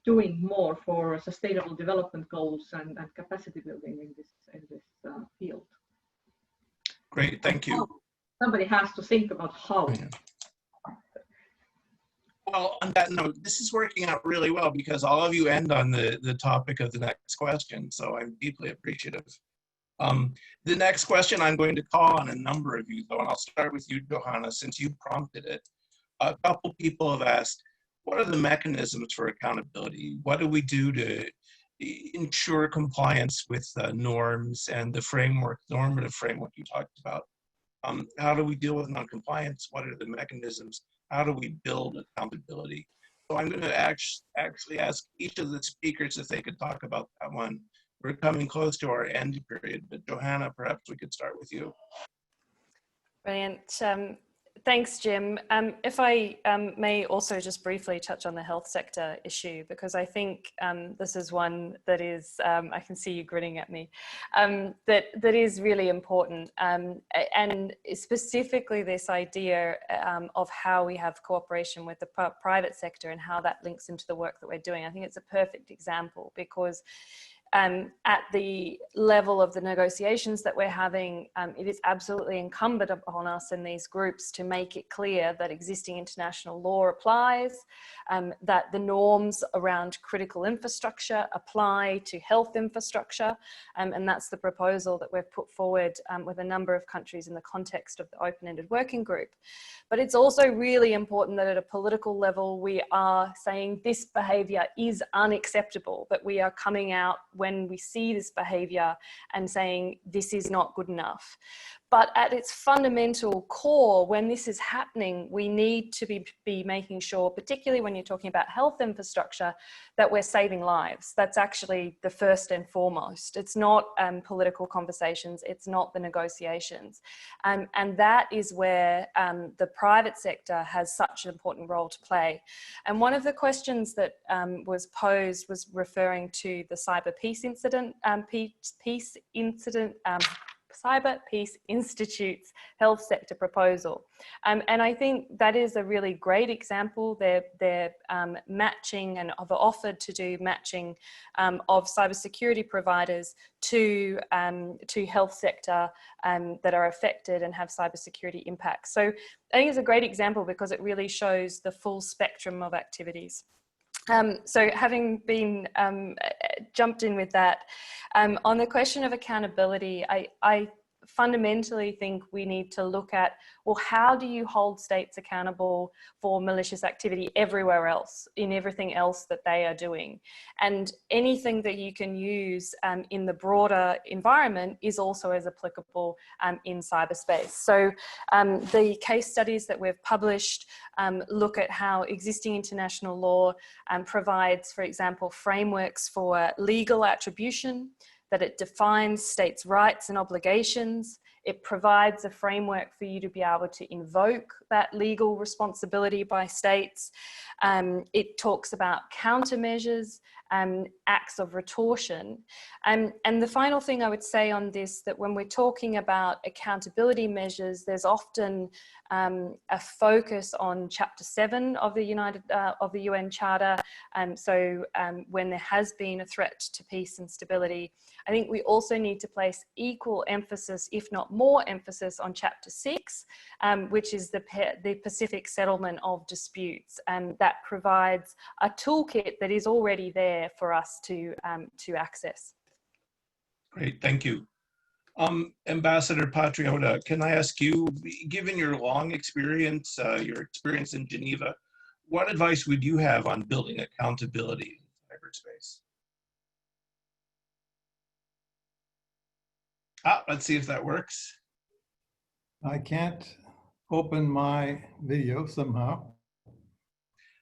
doing more for sustainable development goals and capacity building in this field. Great, thank you. Somebody has to think about how. Yeah. Well, on that note, this is working out really well because all of you end on the topic of the next question, so I'm deeply appreciative. The next question I'm going to call on a number of you, though, and I'll start with you, Johanna, since you prompted it. A couple people have asked, what are the mechanisms for accountability? What do we do to ensure compliance with norms and the framework, normative framework you talked about? How do we deal with non-compliance? What are the mechanisms? How do we build accountability? So I'm going to actually ask each of the speakers if they could talk about that one. We're coming close to our end period, but Johanna, perhaps we could start with you. Brilliant. Thanks, Jim. If I may also just briefly touch on the health sector issue, because I think this is one that is, I can see you grinning at me, that is really important. And specifically this idea of how we have cooperation with the private sector and how that links into the work that we're doing. I think it's a perfect example because at the level of the negotiations that we're having, it is absolutely incumbent upon us in these groups to make it clear that existing international law applies, that the norms around critical infrastructure apply to health infrastructure, and that's the proposal that we've put forward with a number of countries in the context of the open-ended working group. But it's also really important that at a political level we are saying this behaviour is unacceptable, that we are coming out when we see this behaviour and saying this is not good enough. But at its fundamental core, when this is happening, we need to be making sure, particularly when you're talking about health infrastructure, that we're saving lives. That's actually the first and foremost. It's not political conversations, it's not the negotiations. And that is where the private sector has such an important role to play. And one of the questions that was posed was referring to the Cyber Peace Incident, Cyber Peace Institute's health sector proposal. And I think that is a really great example. They're matching and have offered to do matching of cybersecurity providers to health sector that are affected and have cybersecurity impacts. So I think it's a great example because it really shows the full spectrum of activities. So having been jumped in with that, on the question of accountability, I fundamentally think we need to look at, well, how do you hold states accountable for malicious activity everywhere else, in everything else that they are doing? And anything that you can use in the broader environment is also as applicable in cyberspace. So the case studies that we've published look at how existing international law provides, for example, frameworks for legal attribution, that it defines states' rights and obligations. It provides a framework for you to be able to invoke that legal responsibility by states. It talks about countermeasures, acts of retortion. And the final thing I would say on this, that when we're talking about accountability measures, there's often a focus on Chapter 7 of the UN Charter. So when there has been a threat to peace and stability, I think we also need to place equal emphasis, if not more emphasis, on Chapter 6, which is the Pacific Settlement of Disputes, and that provides a toolkit that is already there for us to access. Great, thank you. Ambassador Patriota, can I ask you, given your long experience, your experience in Geneva, what advice would you have on building accountability in cyberspace? Let's see if that works. I can't open my video somehow.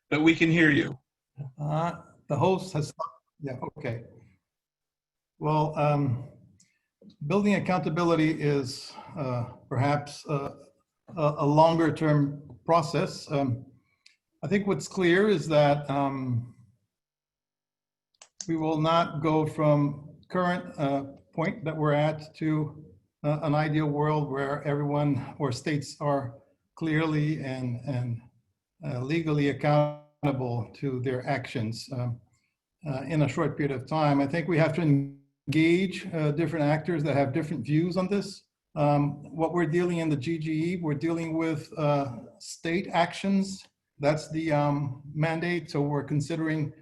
But we can hear you. The host has, yeah, okay. Well, building accountability is perhaps a longer term process. I think what's clear is that we will not go from current point that we're at to an ideal world where everyone or states are clearly and legally accountable to their actions in a short period of time. I think we have to engage different actors that have different views on this. What we're dealing in the GGE, we're dealing with state actions. That's the mandate. So we're considering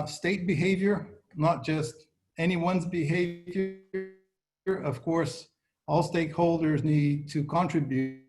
state behavior, not just anyone's behavior. Of course, all stakeholders need to contribute.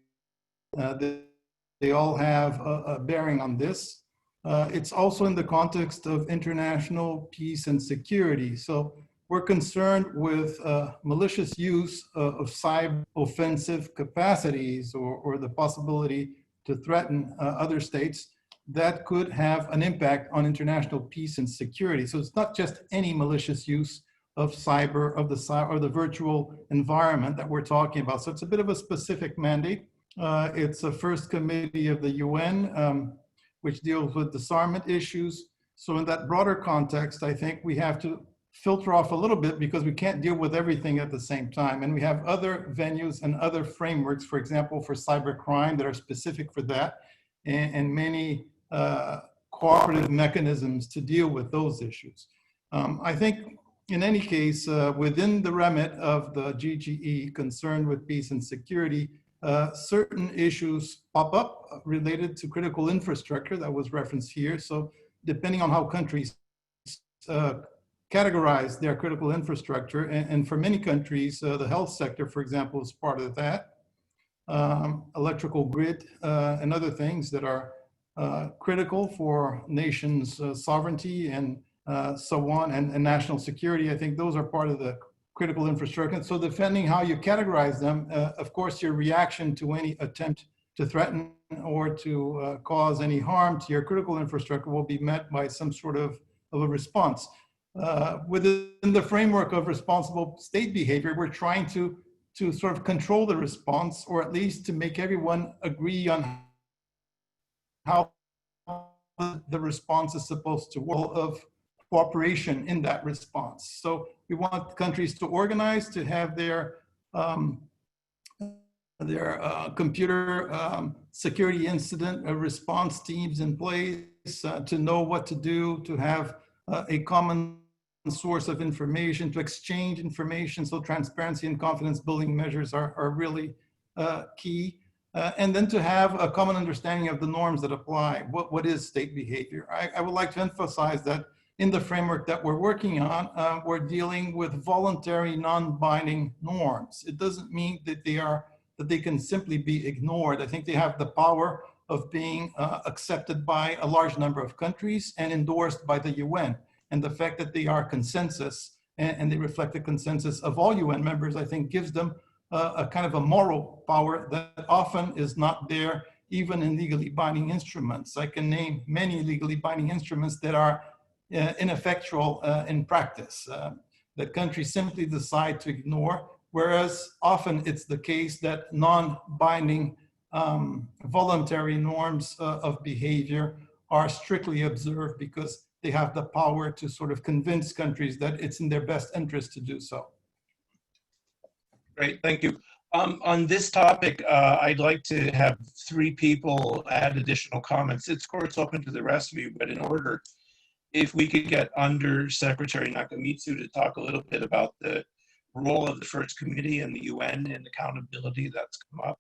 They all have a bearing on this. It's also in the context of international peace and security. So we're concerned with malicious use of cyber offensive capacities or the possibility to threaten other states that could have an impact on international peace and security. So it's not just any malicious use of cyber, or the virtual environment that we're talking about. So it's a bit of a specific mandate. It's a first committee of the UN, which deals with disarmament issues. So in that broader context, I think we have to filter off a little bit because we can't deal with everything at the same time. And we have other venues and other frameworks, for example, for cybercrime that are specific for that, and many cooperative mechanisms to deal with those issues. I think in any case, within the remit of the GGE concerned with peace and security, certain issues pop up related to critical infrastructure that was referenced here. So depending on how countries categorize their critical infrastructure, and for many countries, the health sector, for example, is part of that. Electrical grid and other things that are critical for nations' sovereignty and so on, and national security. I think those are part of the critical infrastructure. So depending how you categorize them, of course, your reaction to any attempt to threaten or to cause any harm to your critical infrastructure will be met by some sort of a response. Within the framework of responsible state behavior, we're trying to sort of control the response, or at least to make everyone agree on how the response is supposed to work, of cooperation in that response. So we want countries to organize, to have their computer security incident response teams in place, to know what to do, to have a common source of information, to exchange information. So transparency and confidence building measures are really key. And then to have a common understanding of the norms that apply. What is state behavior? I would like to emphasize that in the framework that we're working on, we're dealing with voluntary non-binding norms. It doesn't mean that they can simply be ignored. I think they have the power of being accepted by a large number of countries and endorsed by the UN. And the fact that they are consensus and they reflect the consensus of all UN members, I think gives them a kind of a moral power that often is not there even in legally binding instruments. I can name many legally binding instruments that are ineffectual in practice, that countries simply decide to ignore, whereas often it's the case that non-binding voluntary norms of behavior are strictly observed because they have the power to sort of convince countries that it's in their best interest to do so. Great, thank you. On this topic, I'd like to have 3 people add additional comments. It's of course open to the rest of you, but in order, if we could get Under Secretary Nakamitsu to talk a little bit about the role of the First Committee and the UN and accountability that's come up.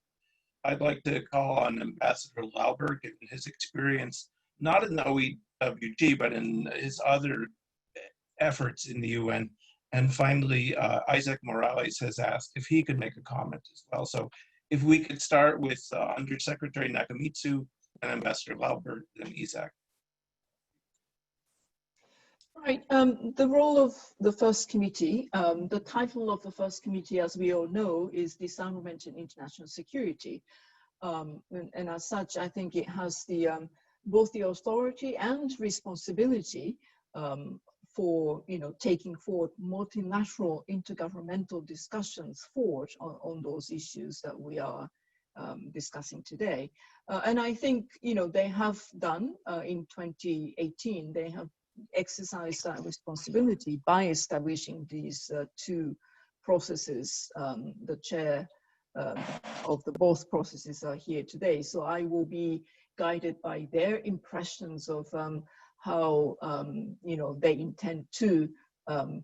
I'd like to call on Ambassador Lauber, given his experience, not in the OEWG, but in his other efforts in the UN. And finally, Isaac Morales has asked if he could make a comment as well. So if we could start with Under Secretary Nakamitsu and Ambassador Lauber and Isaac. Right, the role of the First Committee, the title of the First Committee, as we all know, is Disarmament and International Security. And as such, I think it has the both the authority and responsibility for taking forward multilateral intergovernmental discussions forward on those issues that we are discussing today. And I think they have done in 2018, they have exercised that responsibility by establishing these 2 processes. The chair of both processes are here today, so I will be guided by their impressions of how they intend to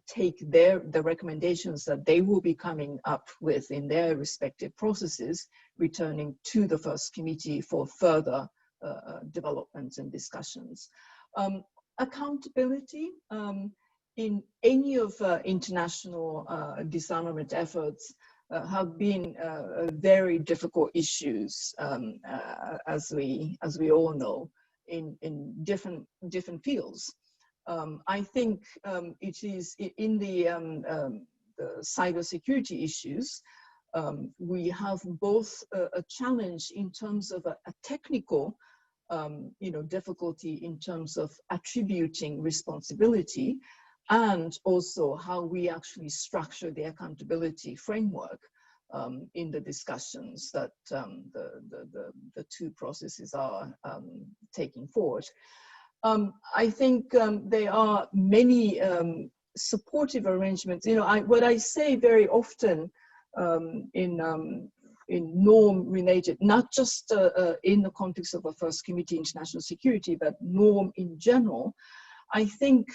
take the recommendations that they will be coming up with in their respective processes, returning to the First Committee for further developments and discussions. Accountability in any of international disarmament efforts have been very difficult issues, as we all know, in different fields. I think it is in the cybersecurity issues. We have both a challenge in terms of a technical difficulty in terms of attributing responsibility, and also how we actually structure the accountability framework in the discussions that the 2 processes are taking forward. I think there are many supportive arrangements. What I say very often in norm-related, not just in the context of a First Committee International Security, but norm in general. I think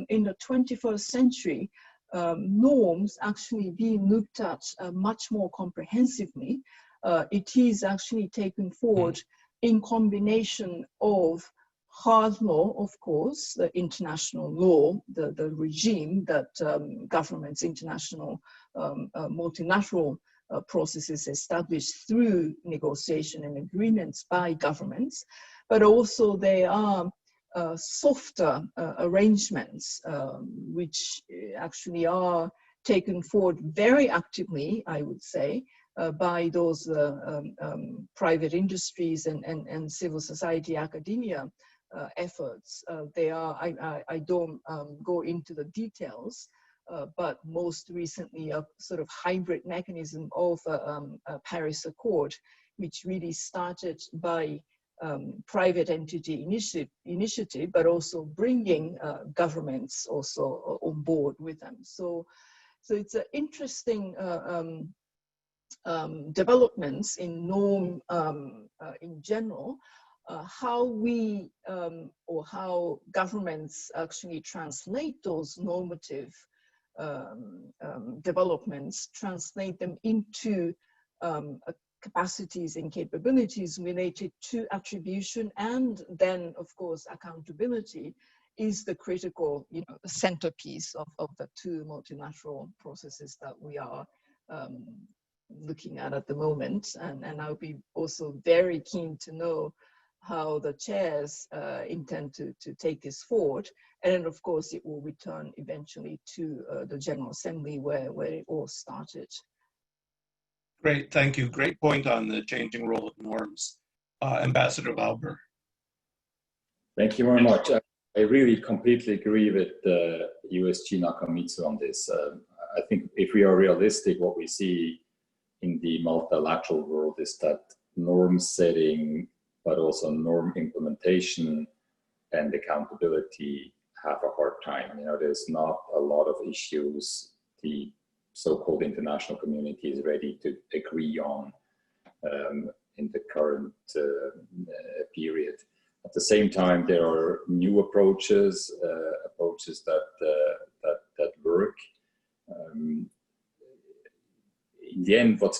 in the 21st century, norms actually being looked at much more comprehensively. It is actually taken forward in combination of hard law, of course, the international law, the regime that governments, international multilateral processes established through negotiation and agreements by governments, but also there are softer arrangements which actually are taken forward very actively, I would say, by those private industries and civil society academia efforts. I don't go into the details, but most recently a sort of hybrid mechanism of a Paris Accord, which really started by private entity initiative, but also bringing governments also on board with them. So it's an interesting developments in norm in general, how we or how governments actually translate those normative developments, translate them into capacities and capabilities related to attribution, and then of course accountability is the critical, centerpiece of the two multilateral processes that we are looking at the moment. And I'll be also very keen to know how the chairs intend to take this forward. And then of course it will return eventually to the General Assembly where it all started. Great, thank you. Great point on the changing role of norms. Ambassador Lauber. Thank you very much. I really completely agree with USG Nakamitsu on this. I think if we are realistic, what we see in the multilateral world is that norm setting, but also norm implementation and accountability have a hard time. There's not a lot of issues the so-called international community is ready to agree on in the current period. At the same time, there are new approaches, approaches that work. In the end, what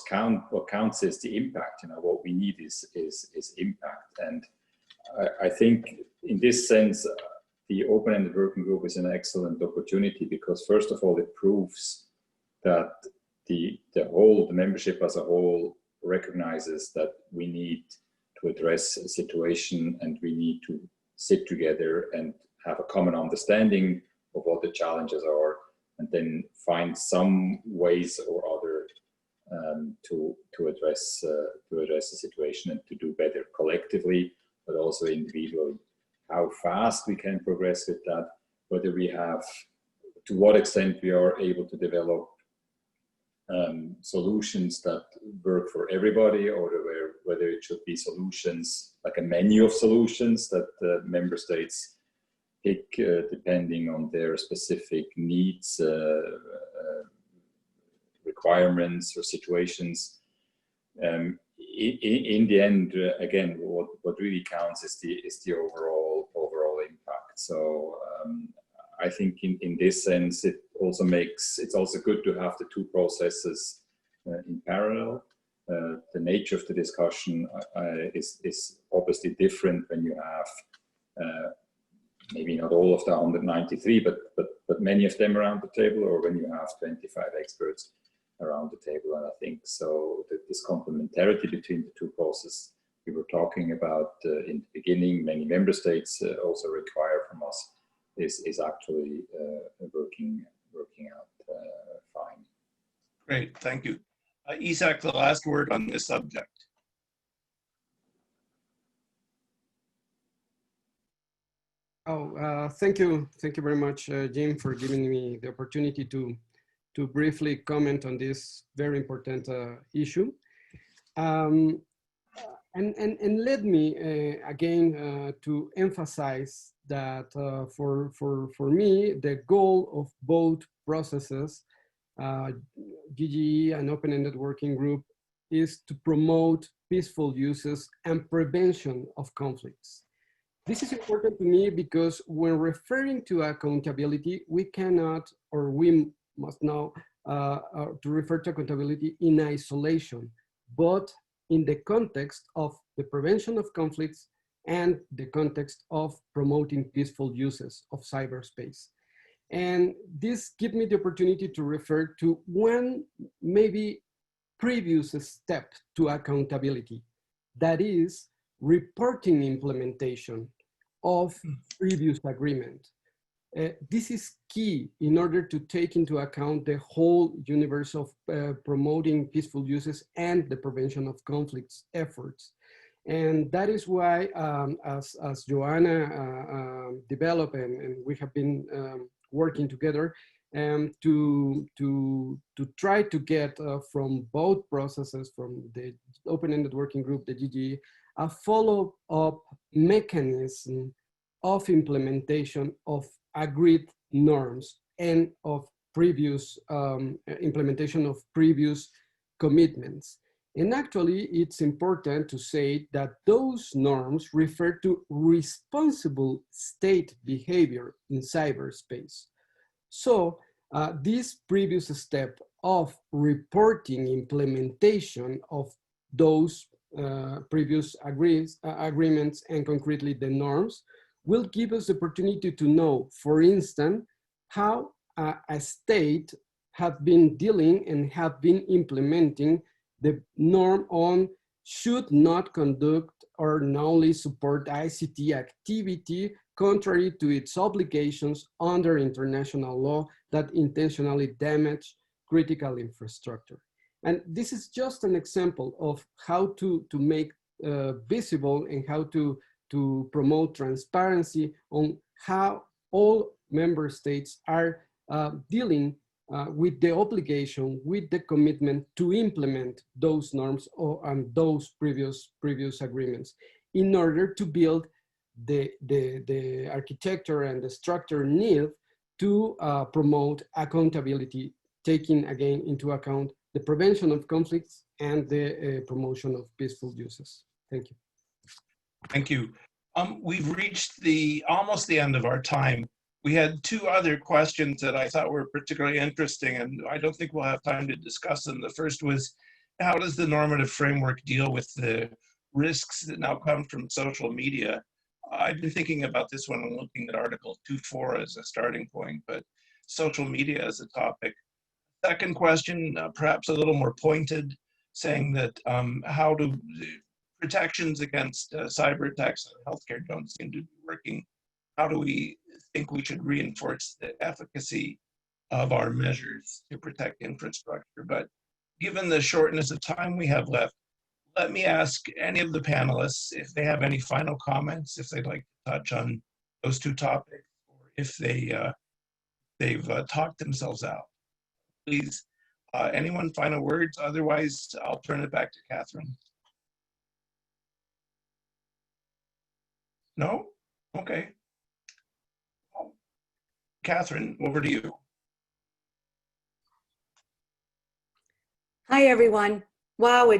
counts is the impact. What we need is impact. And I think in this sense, the open-ended working group is an excellent opportunity because first of all, it proves that the membership as a whole recognizes that we need to address a situation and we need to sit together and have a common understanding of what the challenges are, and then find some ways or other to address the situation and to do better collectively, but also individually. How fast we can progress with that, whether we have, to what extent we are able to develop solutions that work for everybody, or whether it should be solutions like a menu of solutions that member states pick depending on their specific needs, requirements or situations. In the end, again, what really counts is the overall impact. So I think in this sense, it's also good to have the two processes in parallel. The nature of the discussion is obviously different when you have maybe not all of the 193, but many of them around the table, or when you have 25 experts around the table. And I think so that this complementarity between the two processes we were talking about in the beginning, many member states also require from us, is actually working out fine. Great, thank you. Isak, the last word on this subject. Thank you very much, Jim, for giving me the opportunity to briefly comment on this very important issue. And let me again to emphasize that for me, the goal of both processes, GGE and Open-Ended Working Group, is to promote peaceful uses and prevention of conflicts. This is important to me because when referring to accountability, we cannot, or we must know to refer to accountability in isolation, but in the context of the prevention of conflicts and the context of promoting peaceful uses of cyberspace. And this gives me the opportunity to refer to one maybe previous step to accountability, that is reporting implementation of previous agreement. This is key in order to take into account the whole universe of promoting peaceful uses and the prevention of conflicts efforts. And that is why, as Joanna developed, and we have been working together to try to get from both processes, from the open-ended working group, the GGE, a follow-up mechanism of implementation of agreed norms and of previous implementation of previous commitments. And actually, it's important to say that those norms refer to responsible state behavior in cyberspace. So this previous step of reporting implementation of those previous agreements and concretely the norms will give us the opportunity to know, for instance, how a state have been dealing and have been implementing the norm on should not conduct or knowingly support ICT activity contrary to its obligations under international law that intentionally damage critical infrastructure. And this is just an example of how to make visible and how to promote transparency on how all member states are dealing with the obligation, with the commitment to implement those norms and those previous agreements in order to build the architecture and the structure needed to promote accountability, taking again into account the prevention of conflicts and the promotion of peaceful uses. Thank you. Thank you. We've reached almost the end of our time. We had two other questions that I thought were particularly interesting, and I don't think we'll have time to discuss them. The first was, how does the normative framework deal with the risks that now come from social media? I've been thinking about this one and looking at Article 2.4 as a starting point, but social media as a topic. Second question, perhaps a little more pointed, saying that how do protections against cyber attacks on healthcare don't seem to be working? How do we think we should reinforce the efficacy of our measures to protect infrastructure? But given the shortness of time we have left, let me ask any of the panelists if they have any final comments, if they'd like to touch on those two topics, or if they've talked themselves out. Please, anyone final words? Otherwise, I'll turn it back to Catherine. No? Okay. Catherine, over to you. Hi, everyone. Wow,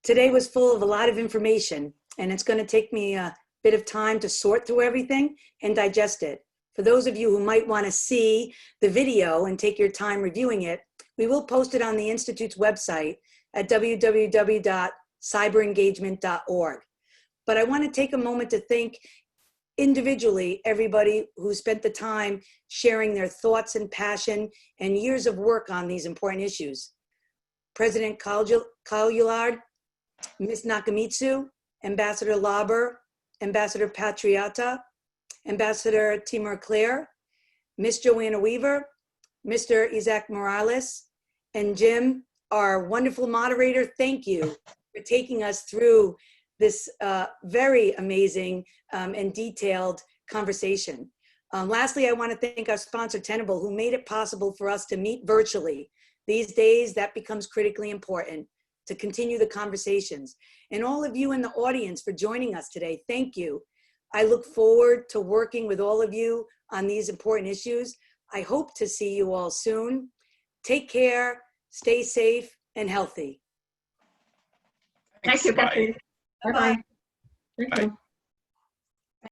today was full of a lot of information, and it's going to take me a bit of time to sort through everything and digest it. For those of you who might want to see the video and take your time reviewing it, we will post it on the Institute's website at www.cyberengagement.org. But I want to take a moment to thank individually everybody who spent the time sharing their thoughts and passion and years of work on these important issues. President Kaljulaid, Ms. Nakamitsu, Ambassador Lauber, Ambassador Patriata, Ambassador Timur Clare, Ms. Joanna Weaver, Mr. Isaac Morales, and Jim, our wonderful moderator. Thank you for taking us through this very amazing and detailed conversation. Lastly, I want to thank our sponsor, Tenable, who made it possible for us to meet virtually. These days, that becomes critically important to continue the conversations. And all of you in the audience for joining us today, thank you. I look forward to working with all of you on these important issues. I hope to see you all soon. Take care, stay safe and healthy. Thank you, Catherine. Bye-bye. Thank Bye. you.